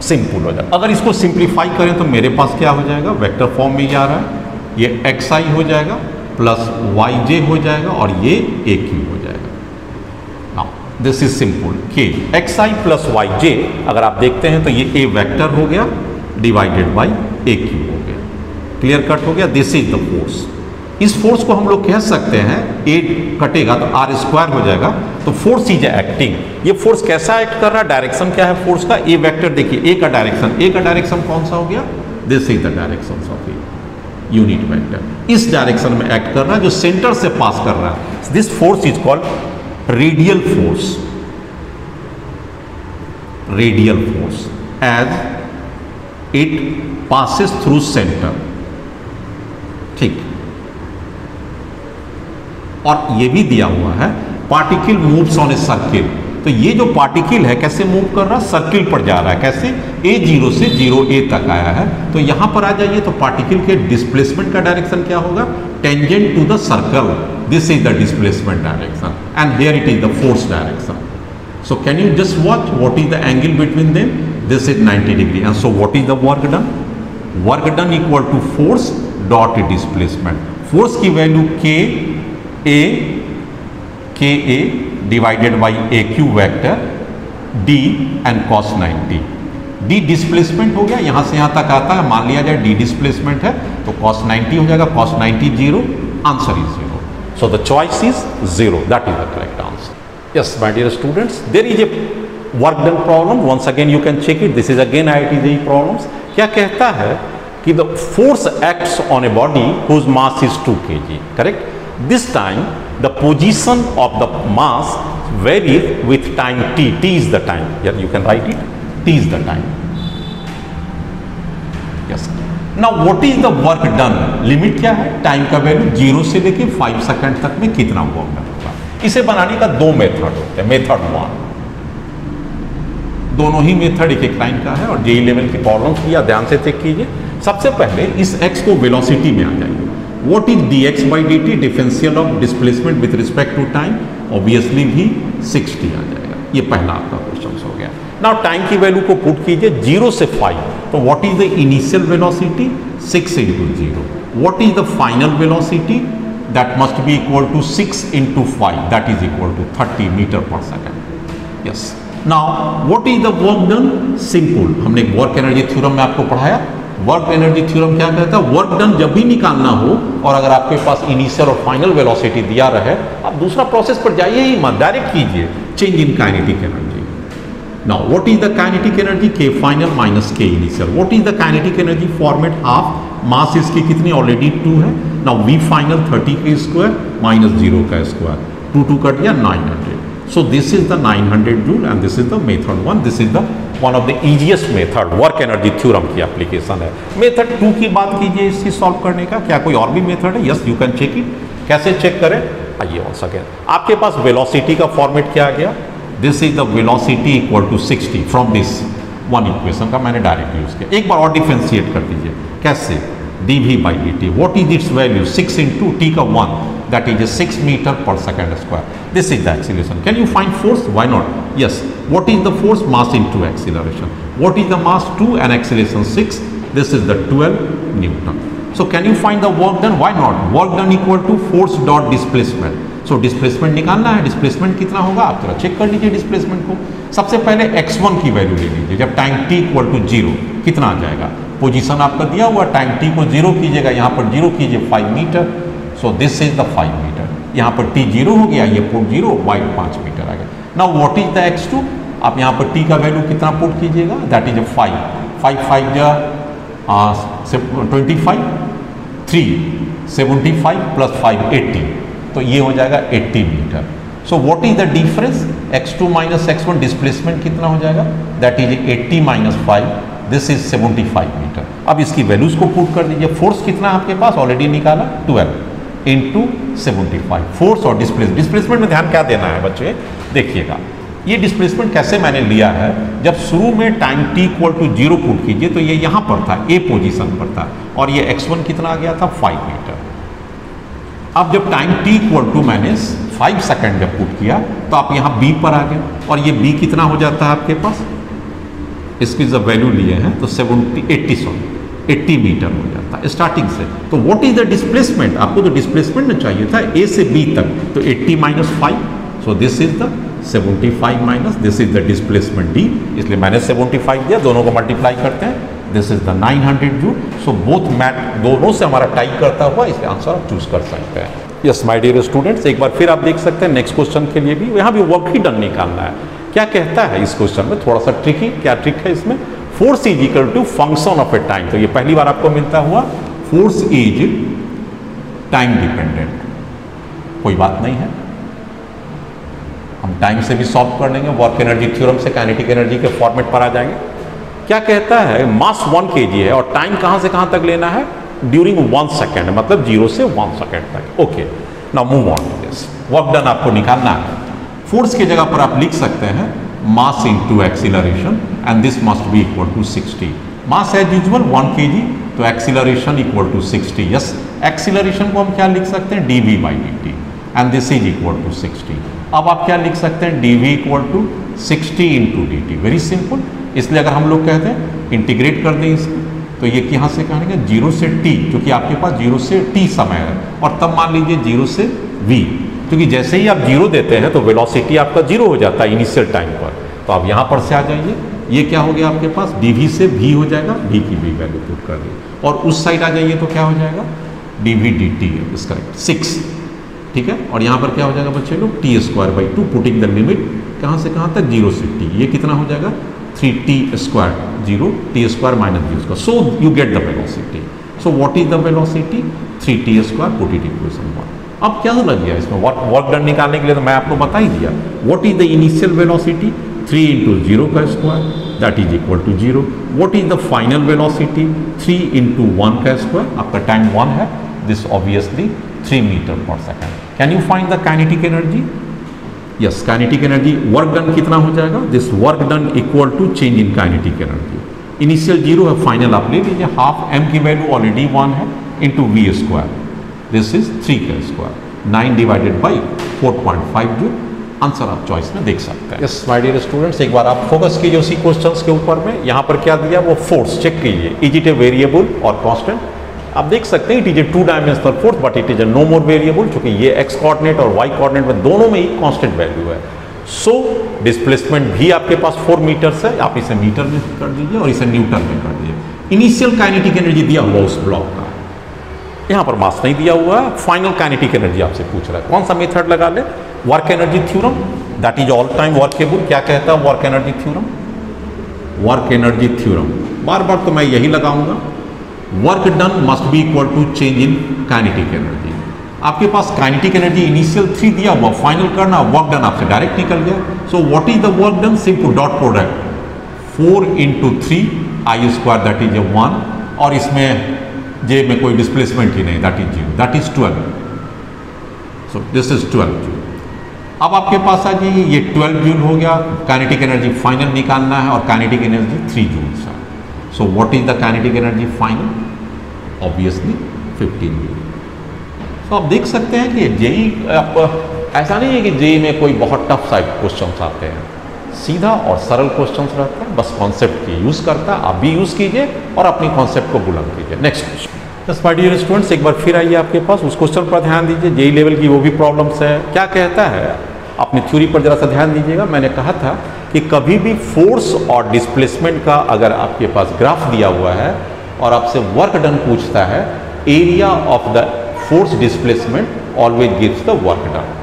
सिंपल हो जाएगा। अगर इसको सिंप्लीफाई करें तो मेरे पास क्या हो जाएगा, वेक्टर फॉर्म में ही आ रहा है, ये एक्स आई हो जाएगा प्लस वाई जे हो जाएगा और ये ए क्यू हो जाएगा। नाउ दिस इज सिंपल, के एक्स आई प्लस वाई जे अगर आप देखते हैं तो ये ए वेक्टर हो गया डिवाइडेड बाई ए क्यू हो गया, क्लियर कट हो गया। This is the force. इस फोर्स को हम लोग कह सकते हैं, ए कटेगा तो आर स्क्वायर हो जाएगा, तो फोर्स इज एक्टिंग। ये फोर्स कैसा एक्ट कर रहा है, डायरेक्शन क्या है फोर्स का, ए वेक्टर देखिए, ए का डायरेक्शन कौन सा हो गया, this is the direction of a unit vector. इस डायरेक्शन में एक्ट कर रहा है जो सेंटर से पास कर रहा है। This force is called radial force, radial force as it passes through centre, ठीक। और ये भी दिया हुआ है particle moves on a circle, तो ये जो पार्टिकल है कैसे मूव कर रहा है, सर्किल पर जा रहा है, कैसे, ए जीरो से जीरो ए तक आया है। तो यहां पर आ जाइए तो पार्टिकल के डिस्प्लेसमेंट का डायरेक्शन क्या होगा, tangent to the circle, this is the displacement direction and here it is the force direction. So can you just watch what is the angle between them, this is 90 degree and so what is the work done, work done equal to force dot displacement. Force की value K A divided by A Q vector D and cos 90। D displacement हो गया, यहां से यहां तक आता है, मान लिया जाए डी डिस्प्लेसमेंट है तो कॉस 90 हो जाएगा, cos 90 zero, answer is zero. So the choice is zero, that is the correct answer. Yes my dear students, there is a work done problem, once again you can check it, this is again IIT JEE problems. क्या कहता है कि the force acts on a body whose mass is 2 kg, correct. This time the position of the mass varies with time t. T is the time. Here you can write it. T is the time. Yes. Now what is the work done? Limit क्या है, time का value 0 से लेके 5 second तक में कितना work done होगा। इसे बनाने का 2 मेथड होते हैं। मेथड 1, दोनों ही मेथड एक लाइन का है और JEE लेवल की प्रॉब्लम्स किया, ध्यान से चेक कीजिए। सबसे पहले इस x को वेलोसिटी में आ जाएंगे। What is dx by dt, differential of displacement with respect to time, obviously भी 60 आ जाएगा। ये पहला आपका क्वेश्चन हो गया। नाउ टाइम की वैल्यू को पुट कीजिए 0 से 5, तो what is the initial velocity, 6 into 0। What is the final velocity, that must be equal to 6 into 5, that is equal to 30 metre per second. Yes, now what is the work done, simple, हमने work energy theorem में आपको पढ़ाया। Work energy theorem क्या कहता है, work done जब भी निकालना हो और अगर आपके पास इनिशियल और फाइनल वेलोसिटी दिया रहे, आप दूसरा प्रोसेस पर जाइए ही मत, डायरेक्ट कीजिए change in kinetic energy. Now what is the kinetic energy, K final minus K initial. What is the kinetic energy format, half, mass इसकी कितनी ऑलरेडी 2 है। नाउ वी फाइनल 30 के स्क्वायर माइनस 0 का square, 2 cut गया 900। सो this is the 900 joule and this is the method 1, this is the one of the easiest method, work energy theorem की application है। Method 2 की बात कीजिए इसकी सॉल्व करने का, क्या कोई और भी मेथड है, yes you can check it. कैसे चेक करें, आइए वंस अगेन, आपके पास वेलोसिटी का फॉर्मेट क्या आ गया, this is the velocity equal to 60 from this one equation का मैंने डायरेक्ट यूज किया। एक बार और डिफरेंशिएट कर दीजिए, कैसे, dv by dt, what is its value, 6 into t का 1, that is 6 meter per second square. This is the acceleration. Can you find force? Why not? Yes. What is the force? Mass into acceleration. What is the mass? 2 and acceleration 6. This is the 12 Newton. So can you find the work done? Why not? Work done equal to force dot displacement. So displacement निकालना है, displacement कितना होगा आप जरा check कर लीजिए displacement को। सबसे पहले x1 की वैल्यू ले लीजिए, जब टाइम t इक्वल टू 0 कितना आ जाएगा, पोजीशन आपका दिया हुआ, टाइम t को 0 कीजिएगा, यहाँ पर 0 कीजिए 5 metre, so this is the 5 metre. यहाँ पर t 0 हो गया, ये पुट 0, वाइट 5 मीटर आ गया। Now what is the x2, आप यहाँ पर t का वैल्यू कितना पुट कीजिएगा, दैट इज 5, 5 5 जा 25, 3 75 प्लस 5 80, तो ये हो जाएगा 80 metre. So what is the difference, x2 minus x1, displacement कितना हो जाएगा, that is 80 minus 5, this is 75 metre. अब इसकी वैल्यूज को पुट कर दीजिए, फोर्स कितना आपके पास ऑलरेडी निकाला, 12 इंटू 75, फोर्स और डिस्प्लेसमेंट में ध्यान क्या देना है बच्चे, देखिएगा ये डिस्प्लेसमेंट कैसे मैंने लिया है, जब शुरू में time t equal to 0 put कीजिए तो ये यहाँ पर था, a पोजीशन पर था, और ये x1 कितना आ गया था, 5 मीटर। अब जब टाइम t इक्वल टू मैंने 5 सेकंड जब पुट किया तो आप यहाँ b पर आ गए, और ये b कितना हो जाता है आपके पास, इसकी जब वैल्यू लिए हैं तो 80 80 मीटर हो जाता स्टार्टिंग से। तो व्हाट इज द डिस्प्लेसमेंट, आपको तो डिस्प्लेसमेंट ना चाहिए था ए से बी तक, तो 80 minus 5, so this is the 75 minus this is the displacement D, इसलिए मैंने 75 दिया, दोनों को मल्टीप्लाई करते हैं, this is the 900 joule. So both मैट दोनों से हमारा टाइप करता हुआ इसलिए आंसर आप चूज कर सकते हैं। यस माय डियर स्टूडेंट्स, एक बार फिर आप देख सकते हैं नेक्स्ट क्वेश्चन के लिए भी यहाँ भी वर्क ही डन निकालना है। क्या कहता है इस क्वेश्चन में, थोड़ा सा ट्रिकी, क्या ट्रिक है इसमें, force is equal to function of a time. तो ये पहली बार आपको मिलता हुआ फोर्स इज टाइम डिपेंडेंट, कोई बात नहीं है, हम टाइम से भी सॉल्व कर लेंगे, वर्क एनर्जी थ्योरम से काइनेटिक एनर्जी के फॉर्मेट पर आ जाएंगे। क्या कहता है, मास 1 kg है और टाइम कहां से कहां तक लेना है, ड्यूरिंग 1 सेकेंड, मतलब 0 से 1 सेकेंड तक। Okay, now move on to this, work done आपको निकालना है। फोर्स की जगह पर आप लिख सकते हैं mass into acceleration and this must be equal to 60। Mass as usual 1 kg, तो acceleration equal to 60। Yes, acceleration को हम क्या लिख सकते हैं, dv by dt and this is equal to 60। अब आप क्या लिख सकते हैं, dv equal to 60 into dt, very simple. इसलिए अगर हम लोग कहते हैं इंटीग्रेट कर दें इसको, तो ये यहाँ से कहेंगे 0 से t, क्योंकि आपके पास 0 से t समय है, और तब मान लीजिए 0 से v, क्योंकि जैसे ही आप 0 देते हैं तो वेलोसिटी आपका 0 हो जाता है इनिशियल टाइम पर। तो आप यहाँ पर से आ जाइए, ये क्या हो गया आपके पास, dv से v हो जाएगा, v की v वैल्यू पुट कर दी, और उस साइड आ जाइए तो क्या हो जाएगा, dv dt इज करेक्ट 6, ठीक है। और यहाँ पर क्या हो जाएगा बच्चे लोग, t²/2 पुटिंग द लिमिट कहाँ से कहाँ तक, 0 से t, ये कितना हो जाएगा 3t², 0 t² minus v², so you get the velocity. So what is the velocity, 3t², put it equation 1। अब क्या लग गया इसमें, वर्क डन निकालने के लिए तो मैं आपको बता ही दिया, what is the initial velocity, 3 into 0 का square that is equal to 0। What is the final velocity, 3 into 1 का स्क्वायर, आपका टाइम 1 है, this obviously 3 metre per second. Can you find the kinetic energy, yes kinetic energy, work done कितना हो जाएगा, this work done equal to change in kinetic energy. Initial 0 है, final आप ले लीजिए, हाफ m की वैल्यू ऑलरेडी 1 है, into v², this is 3 का square, 9 divided by 4.5 joule. Answer आप चॉइस में देख सकते हैं। यस माय डियर स्टूडेंट्स, एक बार आप फोकस कीजिए उसी क्वेश्चंस के ऊपर में, यहाँ पर क्या दिया वो फोर्स चेक कीजिए, इज इट ए वेरिएबल और कांस्टेंट। आप देख सकते हैं it is a 2 dimensional force but it is a no more variable, क्योंकि ये x कोऑर्डिनेट और y कोऑर्डिनेट में दोनों में ही कांस्टेंट वैल्यू है। सो डिस्प्लेसमेंट भी आपके पास 4 मीटर है, आप इसे मीटर में कर दीजिए और इसे न्यूटन में कर दीजिए। इनिशियल काइनेटिक एनर्जी दिया हुआ उस ब्लॉक का, यहाँ पर मास नहीं दिया हुआ है। फाइनल काइनेटिक एनर्जी आपसे पूछ रहा है, कौन सा मेथड लगा ले, work energy theorem, that is all time workable. क्या कहता है work energy theorem, work energy theorem बार बार तो मैं यही लगाऊंगा, work done must be equal to change in kinetic energy. आपके पास काइनेटिक एनर्जी इनिशियल 3 दिया हुआ, फाइनल करना, वर्क डन आपसे डायरेक्ट निकल गया। सो what is the work done, simple dot product 4 into 3 i² that is ए 1, और इसमें जे में कोई डिस्प्लेसमेंट ही नहीं, that is 0, that is 12। So this is 12 joule. अब आपके पास आ जाइए, ये 12 जूल हो गया, काइनेटिक एनर्जी फाइनल निकालना है, और काइनेटिक एनर्जी 3 जूल है। So what is the kinetic energy final, obviously 15 joule. तो आप देख सकते हैं कि जेई, आप ऐसा नहीं है कि जेई में कोई बहुत टफ साइड क्वेश्चन आते हैं, सीधा और सरल क्वेश्चन रहता है, बस कॉन्सेप्ट की यूज करता है, आप भी यूज कीजिए और अपनी कॉन्सेप्ट को बुलंद कीजिए। नेक्स्ट क्वेश्चन, बस माय डियर स्टूडेंट्स, एक बार फिर आइए आपके पास, उस क्वेश्चन पर ध्यान दीजिए, जेई लेवल की वो भी प्रॉब्लम्स है। क्या कहता है, अपनी थ्योरी पर जरा सा ध्यान दीजिएगा। मैंने कहा था कि कभी भी फोर्स और डिस्प्लेसमेंट का अगर आपके पास ग्राफ दिया हुआ है और आपसे वर्क डन पूछता है, area of the force displacement always gives the work done.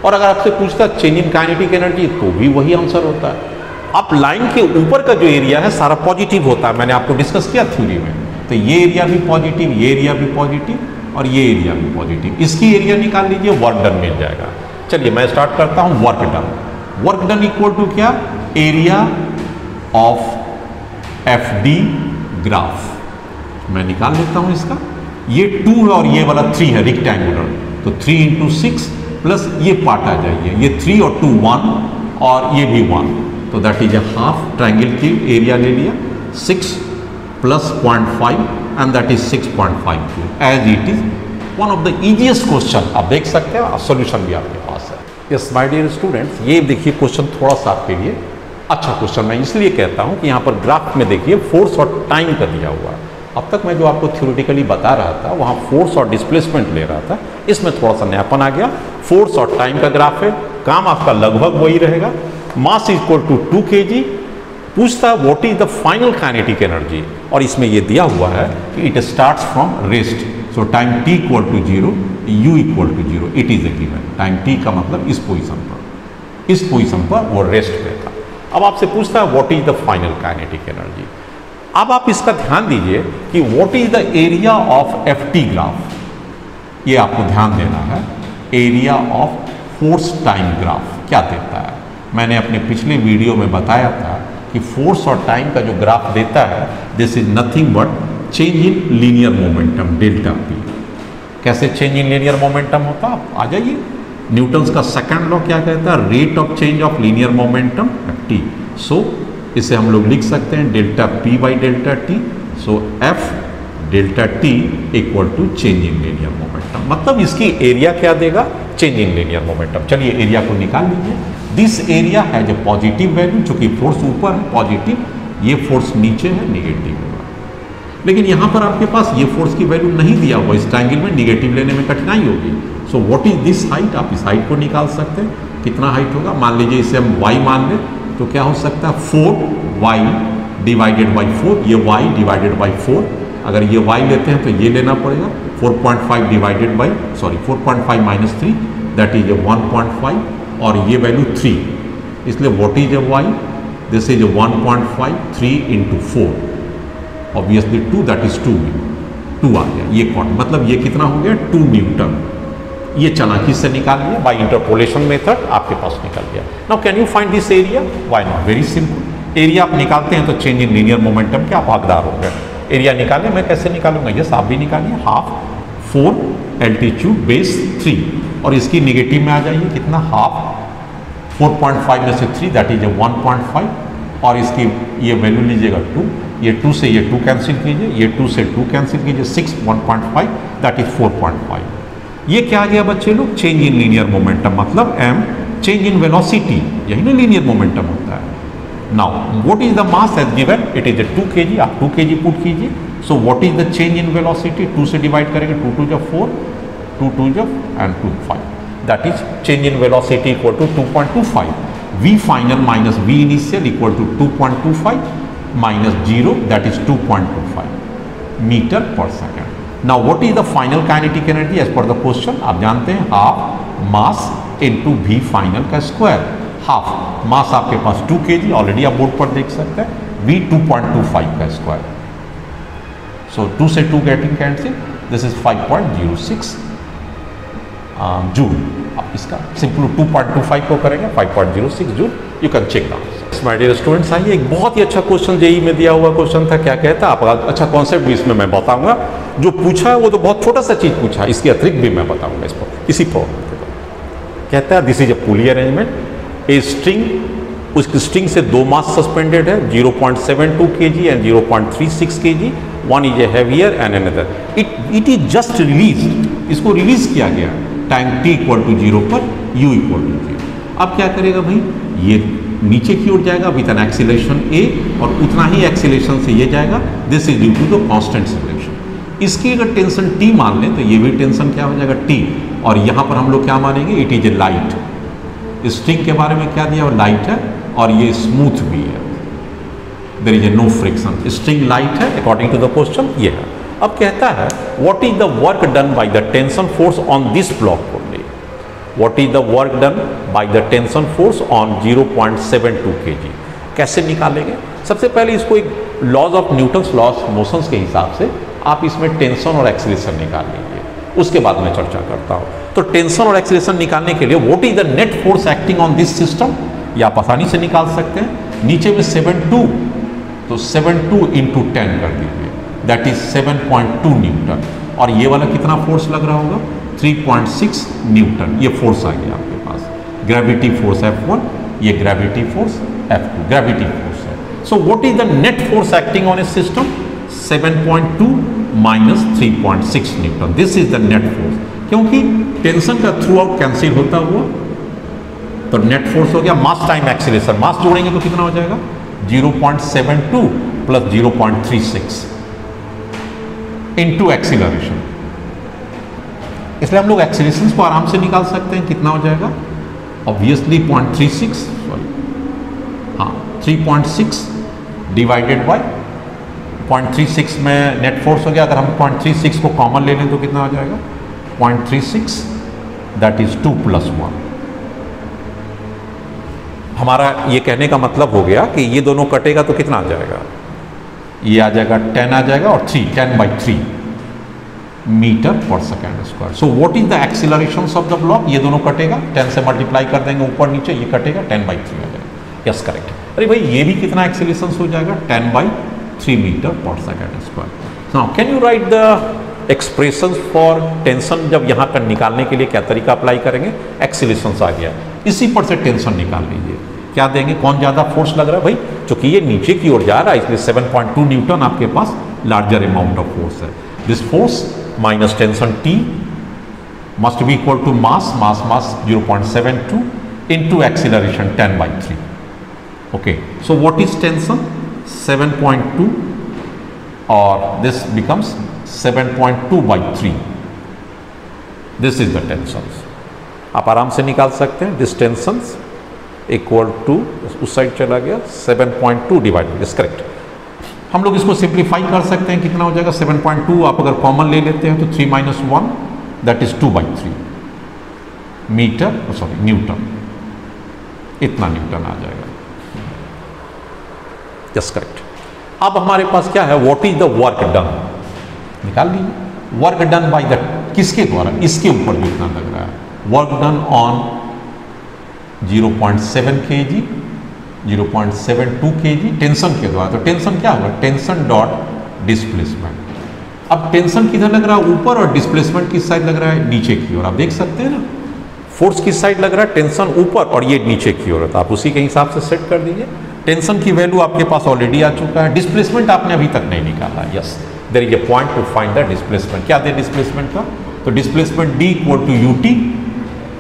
और अगर आपसे पूछता है चेंज इन काइनेटिक एनर्जी, तो भी वही आंसर होता है। अब लाइन के ऊपर का जो एरिया है सारा पॉजिटिव होता है, मैंने आपको डिस्कस किया थ्योरी में, तो ये एरिया भी पॉजिटिव, ये एरिया भी पॉजिटिव और ये एरिया भी पॉजिटिव, इसकी एरिया निकाल लीजिए, वर्क डन मिल जाएगा। चलिए मैं स्टार्ट करता हूं, work done. Work done equal to क्या, एरिया ऑफ FD ग्राफ। मैं निकाल लेता हूं इसका, ये 2 है और ये वाला 3 है रेक्टेंगुलर, तो 3 इंटू 6 प्लस ये पार्ट आ जाइए, ये 3 और 2 1 और ये भी 1, तो that is a half, triangle की एरिया ले लिया, 6 plus 0.5 and that is 6.52 as it is. One of the easiest question, आप देख सकते हैं, सोल्यूशन भी आपके पास है। यस माय डियर स्टूडेंट्स, ये देखिए क्वेश्चन थोड़ा सा आपके लिए अच्छा क्वेश्चन मैं इसलिए कहता हूं कि यहाँ पर ग्राफ में देखिए फोर्स और टाइम का दिया हुआ है। अब तक मैं जो आपको थ्योरेटिकली बता रहा था वहाँ फोर्स और डिस्प्लेसमेंट ले रहा था, इसमें थोड़ा सा नयापन आ गया। फोर्स और टाइम का ग्राफ है, काम आपका लगभग वही रहेगा। मास इक्वल टू 2 kg, पूछता है what is the final kinetic energy, और इसमें ये दिया हुआ है कि it starts from rest, so time t equal to 0, u equal to 0, it is a given. Time t का मतलब इस पोजीशन पर वो रेस्ट पे था। अब आपसे पूछता है what is the final kinetic energy. अब आप इसका ध्यान दीजिए कि what is the area of ft graph, ये आपको ध्यान देना है। Area of force time graph क्या देता है? मैंने अपने पिछले वीडियो में बताया था कि फोर्स और टाइम का जो ग्राफ देता है, this is nothing but change in linear momentum delta P. कैसे चेंज इन लीनियर मोमेंटम होता? आप आ जाइए, न्यूटन्स का सेकंड लॉ क्या कहता है? Rate of change of linear momentum ft। So इसे हम लोग लिख सकते हैं delta p by delta t। So f delta t equal to change in linear momentum, मतलब इसकी एरिया क्या देगा? Change in linear momentum. चलिए एरिया को निकाल लीजिए। This area has a positive value, चूंकि फोर्स ऊपर है पॉजिटिव, ये फोर्स नीचे है निगेटिव होगा। लेकिन यहाँ पर आपके पास ये फोर्स की वैल्यू नहीं दिया हुआ, इस ट्रायंगल में निगेटिव लेने में कठिनाई होगी। सो व्हाट इज दिस हाइट? आप इस हाइट को निकाल सकते हैं, कितना हाइट होगा? मान लीजिए इसे हम y मान लें तो क्या हो सकता है? 4y डिवाइडेड बाई 4, ये y डिवाइडेड बाई 4। अगर ये y लेते हैं तो ये लेना पड़ेगा 4.5 divided by 4.5 minus 3, that is 1.5, और ये वैल्यू 3, इसलिए what is y? This is 1.5, 3 into 4, obviously 2, that is 2 आ गया। ये कौन, मतलब ये कितना हो गया? 2 न्यूटन। ये चालाकी से निकाल लिया, बाय इंटरपोलेशन मेथड आपके पास निकल गया। Now can you find this area? Why not? Very simple. Area आप निकालते हैं तो चेंज इन लीनियर मोमेंटम के आप हकदार हो गए। एरिया निकालें, मैं कैसे निकालूंगा? यस, आप भी निकालिए। हाफ 4 एल्टीट्यूड बेस 3, और इसकी निगेटिव में आ जाइए, कितना? हाफ 4.5 में से 3, दैट इज 1.5, और इसकी ये वैल्यू लीजिएगा 2, ये 2 से ये 2 कैंसिल कीजिए, ये 2 से 2 कैंसिल कीजिए, 6, 1.5, दैट इज 4.5। ये क्या आ गया बच्चे लोग? चेंज इन लीनियर मोमेंटम, मतलब m चेंज इन वेलोसिटी, यही ना लीनियर मोमेंटम होता है। Now what is the mass as given? It is 2 kg, आप 2 kg पुट कीजिए। So what is the change in velocity? 2 से डिवाइड करेंगे, 2 2 जब 4, 2 2 जब and 2 5, that is change in velocity equal to 2.25। v final minus v initial equal to 2.25 minus 0, that is 2.25 metre per second. Now what is the final kinetic energy as per the question? आप जानते हैं half mass into v final का square. Half mass आपके पास 2 kg, already आप board पर देख सकते हैं, v 2.25 का स्क्वायर। सो 2 से 2 getting cancel, this is 5.06 joule. आप इसका सिंपल 2.25 को करेंगे 5.06 joule. You can check the my dear students. आइए, एक बहुत ही अच्छा क्वेश्चन जेईई में दिया हुआ क्वेश्चन था। क्या कहता है? आपका अच्छा कॉन्सेप्ट भी इसमें मैं बताऊंगा। जो पूछा है वो तो बहुत छोटा सा चीज पूछा है, इसके अतिरिक्त भी मैं बताऊंगा इस पर, इसी प्रॉब्लम के बाद। कहता है this is A pulley arrangement, a string, उस स्ट्रिंग से 2 मास सस्पेंडेड है, 0.72 kg and 0.36 kg, one is a heavier and another. It is just release, इसको रिलीज किया गया टाइम t इक्वल टू 0 पर, u इक्वल टू 0। अब क्या करेगा भाई? ये नीचे की ओर जाएगा विद एन एक्सीलरेशन a, और उतना ही एक्सीलरेशन से ये जाएगा, this is due to the constant acceleration. इसकी अगर टेंशन t मान लें तो ये भी टेंशन क्या हो जाएगा? t, और यहाँ पर हम लोग क्या मानेंगे? It is A light. String के बारे में क्या दिया? लाइट है, और ये स्मूथ भी है, there is a no friction. String light है अकॉर्डिंग टू द क्वेश्चन, ये है। अब कहता है what is the work done by the tension force on this block only? What is the work done by the tension force on 0.72 kg? कैसे निकालेंगे? सबसे पहले इसको एक laws of Newton's laws motions के हिसाब से आप इसमें टेंशन और एक्सीलरेशन निकाल लीजिए, उसके बाद मैं चर्चा करता हूँ। तो टेंशन और एक्सीलरेशन निकालने के लिए what is the net force acting on this system, ये आप आसानी से निकाल सकते हैं। नीचे में 7.2, तो 7.2 इंटू 10 कर दीजिए, दैट इज 7.2 न्यूटन, और ये वाला कितना फोर्स लग रहा होगा? 3.6 न्यूटन। ये फोर्स आ गया आपके पास, ग्रेविटी फोर्स F1, ये gravity force F2, gravity force है। So what is the net force acting on A system? 7.2 minus 3.6 Newton, this is the net force. क्योंकि टेंशन का थ्रू आउट कैंसिल होता हुआ, तो नेट फोर्स हो गया मास time acceleration. मास जोड़ेंगे तो कितना हो जाएगा? 0.72 प्लस 0.36, इनटू एक्सीलरेशन। इसलिए हम लोग एक्सीलरेशन को आराम से निकाल सकते हैं। कितना हो जाएगा? ऑब्वियसली 0.36, सॉरी हाँ 3.6 डिवाइडेड बाय 0.36 में नेट फोर्स हो गया। अगर हम 0.36 को कॉमन ले लें तो कितना हो जाएगा? 0.36 दैट इज 2 + 1। हमारा ये कहने का मतलब हो गया कि ये दोनों कटेगा तो कितना आ जाएगा? ये आ जाएगा 10 आ जाएगा और 10/3 metre per second square. So what is the acceleration of the block? ये दोनों कटेगा, 10 से मल्टीप्लाई कर देंगे ऊपर नीचे, ये कटेगा 10/3 आ जाएगा। Yes correct. अरे भाई ये भी कितना एक्सीलरेशन हो जाएगा? 10/3 metre per second square. Now can you right the expression for tension? जब यहाँ पर निकालने के लिए क्या तरीका अप्लाई करेंगे? एक्सीलरेशन आ गया, इसी पर से टेंशन निकाल लीजिए। क्या देंगे? कौन ज़्यादा फोर्स लग रहा है? भाई चूंकि ये नीचे की ओर जा रहा है इसलिए 7.2 न्यूटन आपके पास लार्जर अमाउंट ऑफ फोर्स है। This force minus tension T must be equal to mass 0.72 into acceleration 10/3। Okay, so what is tension? 7.2 और this becomes 7.2/3। This is the tension. आप आराम से निकाल सकते हैं। दिस टेंशन इक्वल टू, उस side चला गया, 7.2 डिवाइडेड, इज करेक्ट। हम लोग इसको सिंप्लीफाई कर सकते हैं। कितना हो जाएगा? 7.2 आप अगर कॉमन ले लेते हैं तो 3 - 1 that is 2/3 metre, sorry newton. इतना न्यूटन आ जाएगा। Yes correct. अब हमारे पास क्या है? What is the work done? निकाल लीजिए। वर्क डन बाय द, किसके द्वारा? इसके ऊपर जितना लग रहा है। Work done on 0.7 kg, 0.72 kg tension के द्वारा। तो टेंशन क्या होगा? Tension dot displacement. अब टेंशन किधर लग रहा है? ऊपर, और डिस्प्लेसमेंट किस साइड लग रहा है? नीचे की ओर। आप देख सकते हैं ना, फोर्स किस साइड लग रहा है? टेंशन ऊपर और ये नीचे की ओर है। तो आप उसी के हिसाब से सेट कर दीजिए। टेंशन की वैल्यू आपके पास ऑलरेडी आ चुका है। डिस्प्लेसमेंट आपने अभी तक नहीं निकाला। Yes, there is a point to find the displacement. क्या दे डिस्प्लेसमेंट का? तो displacement D equal to UT,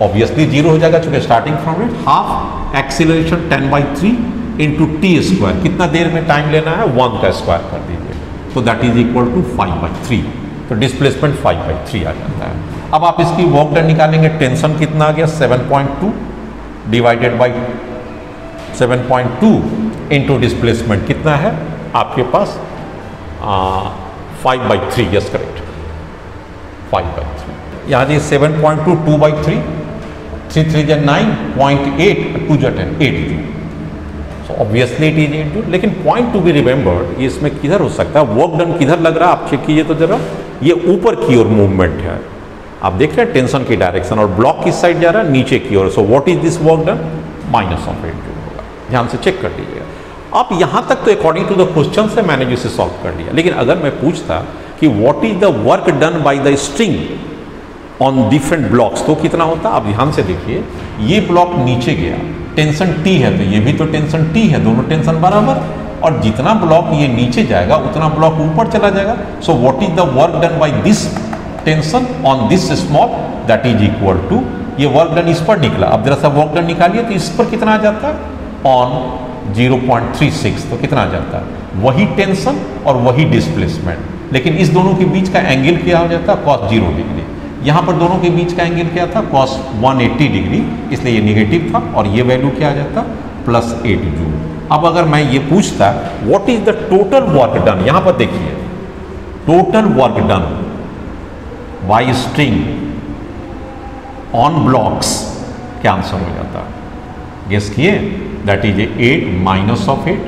obviously 0 हो जाएगा चूंकि starting from it, half acceleration 10/3 into T square. कितना देर में टाइम लेना है? 1 का स्क्वायर कर दीजिए, तो दैट इज इक्वल टू 5/3। तो डिस्प्लेसमेंट 5/3 आ जाता है। अब आप इसकी वर्क डन निकालेंगे। टेंशन कितना आ गया? 7.2 डिवाइडेड बाई 7.2 इंटू डिस्प्लेसमेंट कितना है आपके पास? 5/3। Yes correct, 5/3। यहाँ जी 7.2 2/3, 3 3 जा 9, 0.8 2 जा 10, 8। So obviously it is into, लेकिन पॉइंट टू बी रिमेंबर्ड, ये इसमें किधर हो सकता है? वर्क डन किधर लग रहा है? आप चेक कीजिए तो जरा, ये ऊपर की ओर मूवमेंट है। आप देख रहे हैं टेंशन की डायरेक्शन, और ब्लॉक किस साइड जा रहा है? नीचे की ओर। So what is this work done? Minus of 8 होगा। ध्यान से चेक कर लीजिएगा। अब यहाँ तक तो अकॉर्डिंग टू द क्वेश्चन से मैंने जिसे सॉल्व कर लिया, लेकिन अगर मैं पूछता कि what is the work done by the string on different blocks, तो कितना होता? आप ध्यान से देखिए, ये ब्लॉक नीचे गया, टेंशन T है, तो ये भी तो टेंशन T है, दोनों टेंशन बराबर, और जितना ब्लॉक ये नीचे जाएगा उतना ब्लॉक ऊपर चला जाएगा। So what is the work done by this tension on this small, that is equal to, ये वर्क डन इस पर निकला। अब जरा सा वर्क डन निकालिए तो इस पर कितना आ जाता है? ऑन 0.36, तो कितना आ जाता है? वही टेंशन और वही डिस्प्लेसमेंट, लेकिन इस दोनों के बीच का एंगल क्या हो जाता है? cos 0 degree. यहाँ पर दोनों के बीच का एंगल क्या था? cos 180 डिग्री, इसलिए ये निगेटिव था, और ये वैल्यू क्या आ जाता? +8 जूल। अब अगर मैं ये पूछता what is the total work done, यहाँ पर देखिए, total work done by string on blocks, क्या आंसर हो जाता? गेस किए? That is 8 minus of 8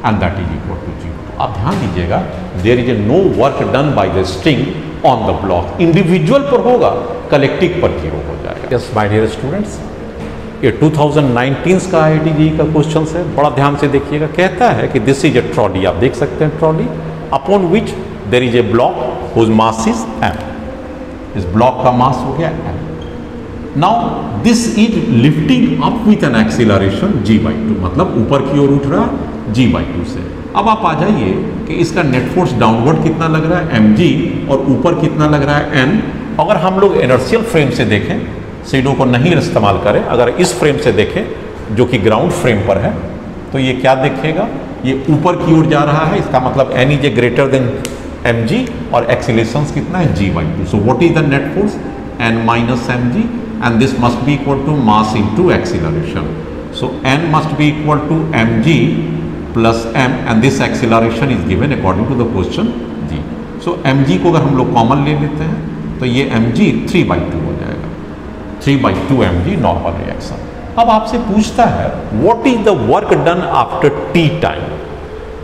and that is equal to 0। आप ध्यान दीजिएगा, there is a no work done by the string on the block. Individual पर होगा, collective पर 0 हो जाएगा। यस माय डियर स्टूडेंट्स, ये 2019 का IIT का क्वेश्चन है, बड़ा ध्यान से देखिएगा। कहता है कि दिस इज ए ट्रॉली, आप देख सकते हैं trolley, upon which there is a block whose mass is m। इस ब्लॉक का मास हो गया m। Now this is lifting up with an acceleration g/2, मतलब ऊपर की ओर उठ रहा g/2 से। अब आप आ जाइए कि इसका नेट फोर्स डाउनवर्ड कितना लग रहा है? mg, और ऊपर कितना लग रहा है? n। अगर हम लोग इनर्शियल फ्रेम से देखें, सीडो को नहीं इस्तेमाल करें, अगर इस फ्रेम से देखें जो कि ग्राउंड फ्रेम पर है, तो ये क्या देखेगा? ये ऊपर की ओर जा रहा है, इसका मतलब n is a greater than mg और एक्सीलरेशन कितना है g/2. So what is the net force n minus mg and this must be equal to mass into acceleration. So n must be equal to mg plus m and this acceleration is given according to the question g. So mg को अगर हम लोग common ले लेते हैं तो ये mg 3/2 हो जाएगा. 3/2 mg नॉर्मल रिएक्शन. अब आपसे पूछता है what is the work done after t time.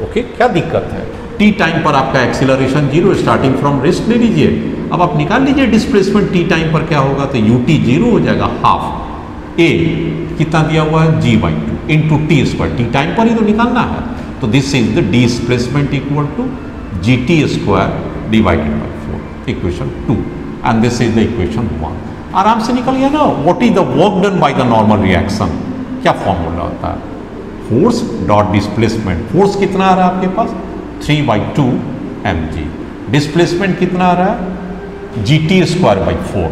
Okay, क्या दिक्कत है? t टाइम पर आपका एक्सीलरेशन 0, स्टार्टिंग फ्रॉम रेस्ट ले लीजिए. अब आप निकाल लीजिए डिस्प्लेसमेंट t टाइम पर क्या होगा, तो ut 0 हो जाएगा हाफ a कितना दिया हुआ है g/2 into T square. T time पर ही तो निकालना है. तो this is the displacement equal to gt square divided by 4, equation 2 and this is the equation 1. आराम से निकल गया ना. What is the work done by the normal reaction, क्या फॉर्मूला होता है? Force dot displacement. फोर्स कितना आ रहा है आपके पास 3/2 mg. डिस्प्लेसमेंट कितना आ रहा है gt square by 4.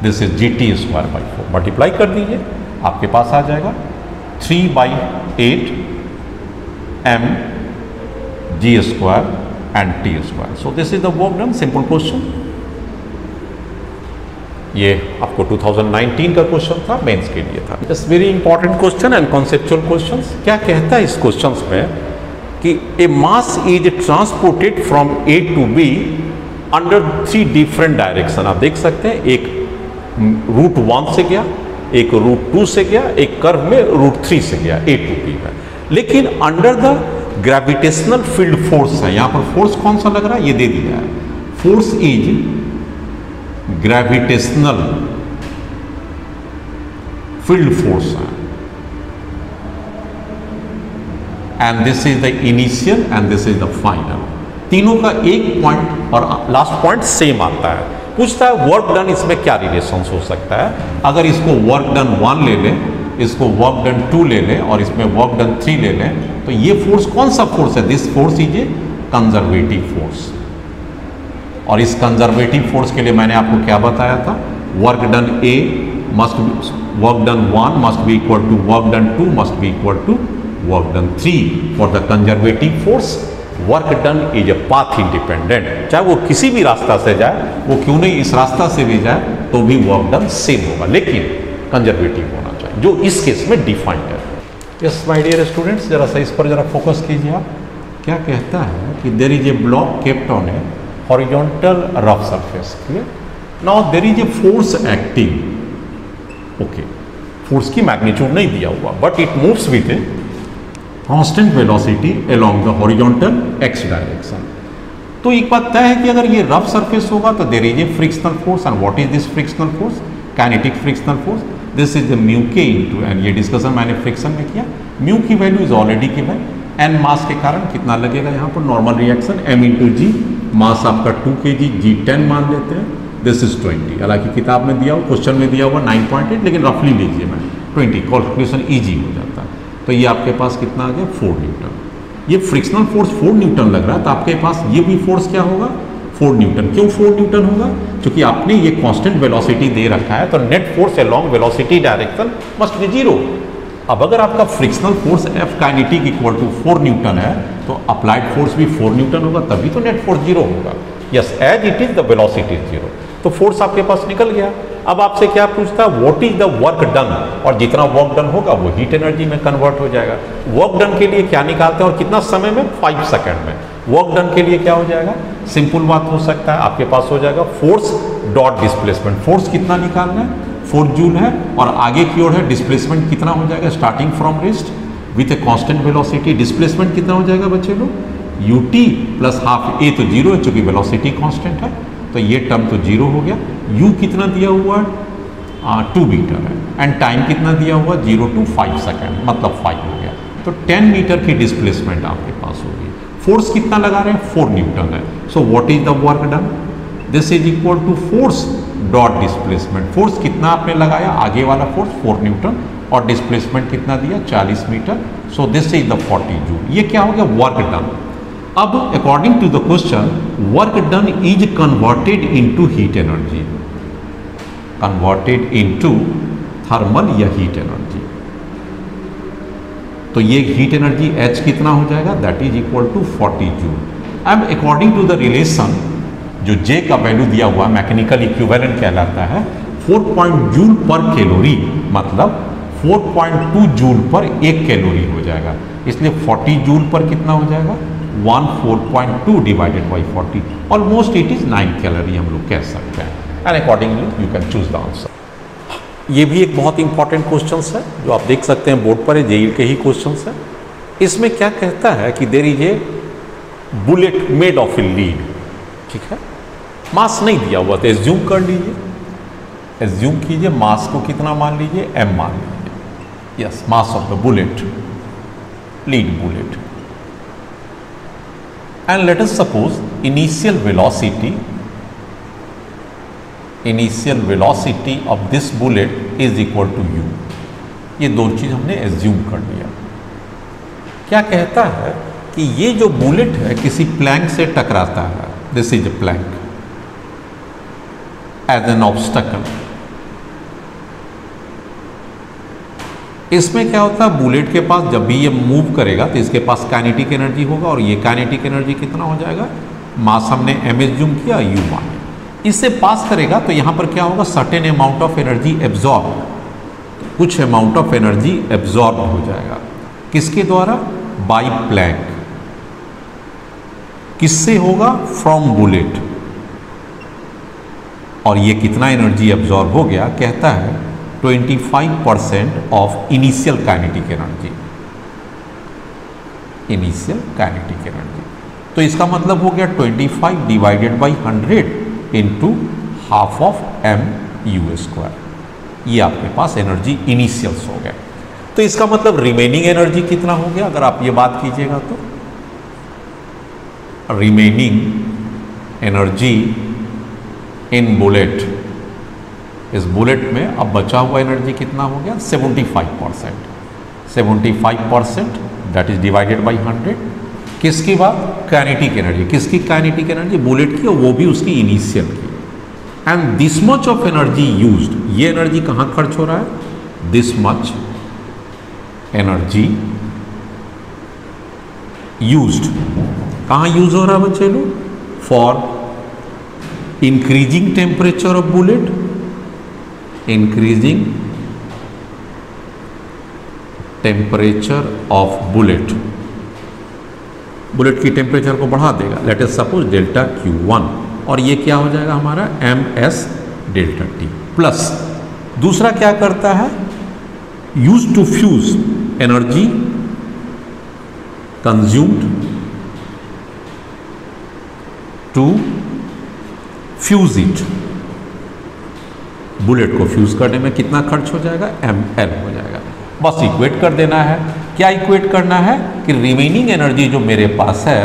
This is gt square by 4. Multiply कर दीजिए, आपके पास आ जाएगा 3/8 m g square and t square. So this is the work done. Simple question. ये आपको 2019 का क्वेश्चन था, मेंस के लिए था. It's very important question and conceptual questions. क्या कहता है इस क्वेश्चंस में कि a mass is transported from A to B under 3 different direction. आप देख सकते हैं, एक रूट 1 से गया, एक रूट 2 से गया, एक कर्व में रूट 3 से गया ए टू बी में. लेकिन under the gravitational field force है. यहां पर फोर्स कौन सा लग रहा है, ये दे दिया है. Force is gravitational field force है and this is the initial and this is the final. तीनों का एक पॉइंट और लास्ट पॉइंट सेम आता है. पूछता है वर्क डन, इसमें क्या रिलेशन हो सकता है. अगर इसको वर्क डन 1 ले लें, इसको वर्क डन 2 ले लें और इसमें वर्क डन 3 ले लें, तो ये फोर्स कौन सा फोर्स है? This force is a conservative force. और इस कंजर्वेटिव फोर्स के लिए मैंने आपको क्या बताया था? Work done A must be, work done 1 must be equal to work done 2 must be equal to work done 3 for the conservative force. Work done is a path independent. चाहे वो किसी भी रास्ता से जाए, वो क्यों नहीं इस रास्ता से भी जाए, तो भी वर्क डन सेम होगा, लेकिन कंजर्वेटिव होना चाहिए, जो इस केस में डिफाइंड है. यस माय डियर स्टूडेंट्स, जरा सा इस पर जरा फोकस कीजिए आप. क्या कहता है कि there is a block kept on a horizontal rough surface. Clear? Now there is a force acting. Okay, force की मैग्नीट्यूड नहीं दिया हुआ, but it moves with a constant velocity along the horizontal x direction. तो एक बात तय है कि अगर ये रफ सरफेस होगा तो there is a frictional force. And what is this frictional force? Kinetic frictional force. This is the mu k into n. ये डिस्कशन मैंने फ्रिक्शन में किया. म्यू की value is already given. n मास के कारण कितना लगेगा यहाँ पर नॉर्मल रिएक्शन m इंटू जी. मास आपका 2 kg, जी 10 मान लेते हैं. This is 20. हालांकि किताब में दिया हुआ, क्वेश्चन में दिया हुआ 9.8, लेकिन रफली लीजिए मैं 20. कैलकुलेशन इजी हो जाता है. तो ये आपके पास कितना आ गया 4 न्यूटन. ये फ्रिक्शनल फोर्स 4 न्यूटन लग रहा है, तो आपके पास ये भी फोर्स क्या होगा 4 न्यूटन. क्यों 4 न्यूटन होगा? क्योंकि आपने ये कांस्टेंट वेलोसिटी दे रखा है, तो net force along velocity direction must be 0. अब अगर आपका frictional force F kinetic equal to 4 newton है, तो अप्लाइड फोर्स भी 4 न्यूटन होगा, तभी तो नेट फोर्स 0 होगा. Yes, as it is the velocity is 0. तो फोर्स आपके पास निकल गया. अब आपसे क्या पूछता है, what is the work done. और जितना वर्क डन होगा वो हीट एनर्जी में कन्वर्ट हो जाएगा. वर्क डन के लिए क्या निकालते हैं और कितना समय में? 5 सेकेंड में. वर्क डन के लिए क्या हो जाएगा? सिंपल बात हो सकता है, आपके पास हो जाएगा फोर्स डॉट डिस्प्लेसमेंट. फोर्स कितना निकालना है? 4 जूल है, और आगे की ओर है डिस्प्लेसमेंट कितना हो जाएगा starting from rest with a constant velocity. Displacement कितना हो जाएगा बच्चे लोग? ut plus half. ए तो 0 है चूंकि वेलोसिटी कांस्टेंट है, तो ये टर्म तो 0 हो गया. u कितना दिया हुआ है 2 मीटर है, एंड टाइम कितना दिया हुआ 0 to 5 सेकेंड, मतलब 5 हो गया. तो 10 मीटर की डिस्प्लेसमेंट आपके पास होगी. फोर्स कितना लगा रहे हैं? 4 न्यूटन है. So what is the work done? This is equal to force dot displacement. Force कितना आपने लगाया? आगे वाला फोर्स 4 न्यूटन, और डिस्प्लेसमेंट कितना दिया 40 metre. So this is the 40 joule. ये क्या हो गया? Work done. अब according to the question, work done is converted into heat energy. Converted into thermal या हीट एनर्जी. तो ये हीट एनर्जी H कितना हो जाएगा, that is equal to 40 joule. And according to the relation जो J का value दिया हुआ मैकेनिकल इक्विवेलेंट कहलाता है 4 जूल पर कैलोरी, मतलब 4.2 जूल पर 1 कैलोरी हो जाएगा। इसलिए 40 जूल पर कितना हो जाएगा, 14.2 divided by 40, almost it is 9 calorie हम लोग कह सकते हैं। And accordingly you can choose the answer. ये भी एक बहुत इंपॉर्टेंट क्वेश्चन है जो आप देख सकते हैं बोर्ड पर है, जेईई के ही क्वेश्चन है। इसमें क्या कहता है कि there is a bullet made of a lead, ठीक है, मास नहीं दिया हुआ तो एज्यूम कर लीजिए, एज्यूम कीजिए मास को कितना मान लीजिए, m मान लीजिए। Yes, mass of the bullet, lead bullet. And let us suppose initial velocity of this bullet is equal to u। ये दो चीज हमने एज्यूम कर लिया। क्या कहता है कि ये जो बुलेट है किसी प्लैंक से टकराता है, this is a plank as an obstacle. इसमें क्या होता है, बुलेट के पास जब भी ये मूव करेगा तो इसके पास काइनेटिक एनर्जी होगा, और ये काइनेटिक एनर्जी कितना हो जाएगा, मास हमने m एज्यूम किया, u मान। इससे पास करेगा तो यहाँ पर क्या होगा, certain amount of energy absorb, कुछ अमाउंट ऑफ एनर्जी एब्जॉर्ब हो जाएगा। किसके द्वारा, बाय प्लैंक। किससे होगा, फ्रॉम बुलेट। और ये कितना एनर्जी एब्जॉर्ब हो गया, कहता है 25% of initial kinetic energy, initial kinetic energy. तो इसका मतलब हो गया 25 divided by 100 into half of m²। ये आपके पास एनर्जी इनिशियल्स हो गया। तो इसका मतलब रिमेनिंग एनर्जी कितना हो गया, अगर आप ये बात कीजिएगा तो रिमेनिंग एनर्जी इन बुलेट, इस बुलेट में अब बचा हुआ एनर्जी कितना हो गया, 75%। 75% दैट इज डिवाइडेड बाई 100। किसकी बात, काइनेटिक एनर्जी। किसकी काइनेटिक एनर्जी, बुलेट की, और वो भी उसकी इनिशियल की। And this much of energy used, ये एनर्जी कहाँ खर्च हो रहा है, दिस मच एनर्जी यूज्ड, कहाँ यूज हो रहा है बच्चे लोग, for increasing temperature of bullet, increasing temperature of bullet. Bullet की टेम्परेचर को बढ़ा देगा, late us suppose delta Q1, और ये क्या हो जाएगा हमारा ms डेल्टा T प्लस। दूसरा क्या करता है, use to fuse energy consumed to fuse it. Bullet को फ्यूज करने में कितना खर्च हो जाएगा, ml हो जाएगा। बस इक्वेट कर देना है। क्या इक्वेट करना है कि रिमेनिंग एनर्जी जो मेरे पास है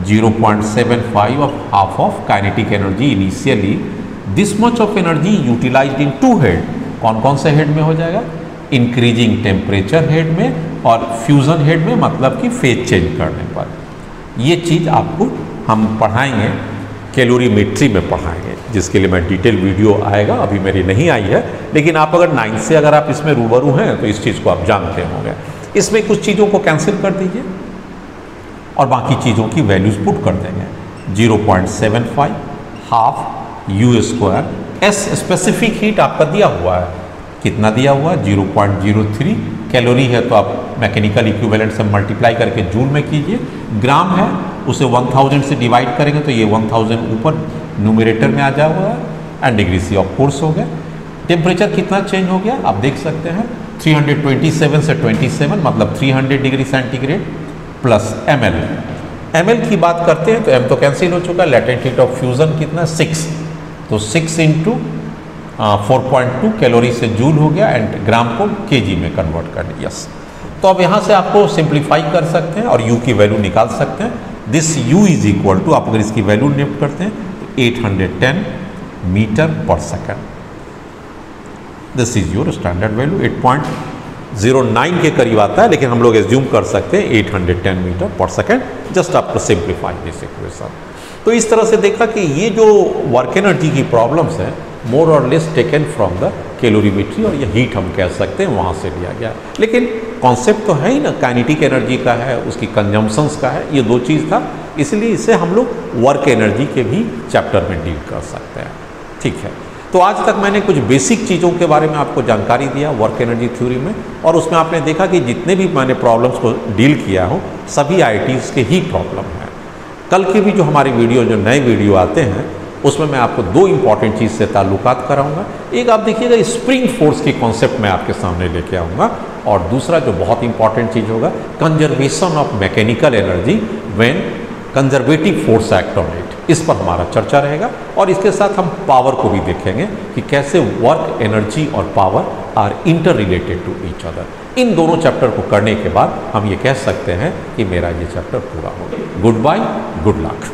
0.75 of half of kinetic energy initially, this much of energy utilized in 2 head. कौन कौन से हेड में हो जाएगा, इंक्रीजिंग टेम्परेचर हेड में और फ्यूजन हेड में, मतलब कि फेज चेंज करने पर। ये चीज़ आपको हम पढ़ाएंगे, कैलोरीमेट्री में पढ़ाएंगे, जिसके लिए मैं डिटेल वीडियो आएगा, अभी मेरी नहीं आई है। लेकिन आप अगर 9 से अगर आप इसमें रूबरू हैं तो इस चीज़ को आप जानते होंगे। इसमें कुछ चीज़ों को कैंसिल कर दीजिए और बाकी चीज़ों की वैल्यूज पुट कर देंगे। 0.75 half u², S specific heat आपका दिया हुआ है, कितना दिया हुआ है, 0.03 कैलोरी है, तो आप मैकेनिकल इक्विवेलेंट से मल्टीप्लाई करके जूल में कीजिए। ग्राम है, उसे 1000 से डिवाइड करेंगे तो ये 1000 ऊपर न्यूमरेटर में आ जाया हुआ है, and degree C of course हो गया। टेम्परेचर कितना चेंज हो गया आप देख सकते हैं, 327 से 27, मतलब 300 डिग्री सेंटीग्रेड प्लस ml की बात करते हैं तो m तो कैंसिल हो चुका है। लेटेंट हीट ऑफ फ्यूजन कितना, 6, तो 6 इंटू 4.2 कैलोरी से जूल हो गया, एंड ग्राम को केजी में कन्वर्ट कर दिया। यस, तो अब यहाँ से आपको सिंप्लीफाई कर सकते हैं और u की वैल्यू निकाल सकते हैं। This u is equal to, आप अगर इसकी वैल्यू निफ्ट करते हैं तो 810 metre per second. This is your standard value. 8.09 के करीब आता है, लेकिन हम लोग एज्यूम कर सकते हैं 810 मीटर पर सेकेंड, जस्ट आपको सिंप्लीफाई दिस इक्वेशन। तो इस तरह से देखा कि ये जो वर्क एनर्जी की प्रॉब्लम्स है मोर और less taken from the calorimetry और ये हीट हम कह सकते हैं वहाँ से लिया गया। लेकिन कॉन्सेप्ट तो है ही ना, काइनेटिक एनर्जी का है, उसकी कंजम्पशंस का है, ये दो चीज़ था, इसलिए इसे हम लोग वर्क एनर्जी के भी चैप्टर में डील कर सकते हैं। ठीक है, तो आज तक मैंने कुछ बेसिक चीज़ों के बारे में आपको जानकारी दिया वर्क एनर्जी थ्योरी में, और उसमें आपने देखा कि जितने भी मैंने प्रॉब्लम्स को डील किया हूँ सभी आईआईटीज़ के ही प्रॉब्लम हैं। कल के भी जो हमारे वीडियो, जो नए वीडियो आते हैं, उसमें मैं आपको दो इंपॉर्टेंट चीज़ से ताल्लुकात कराऊंगा। एक आप देखिएगा स्प्रिंग फोर्स की कॉन्सेप्ट मैं आपके सामने लेके आऊँगा, और दूसरा जो बहुत इंपॉर्टेंट चीज़ होगा, conservation of mechanical energy when conservative force act on it, इस पर हमारा चर्चा रहेगा। और इसके साथ हम पावर को भी देखेंगे कि कैसे वर्क एनर्जी और power are interrelated to each other. इन दोनों चैप्टर को करने के बाद हम ये कह सकते हैं कि मेरा ये चैप्टर पूरा हो गया। Goodbye, good luck.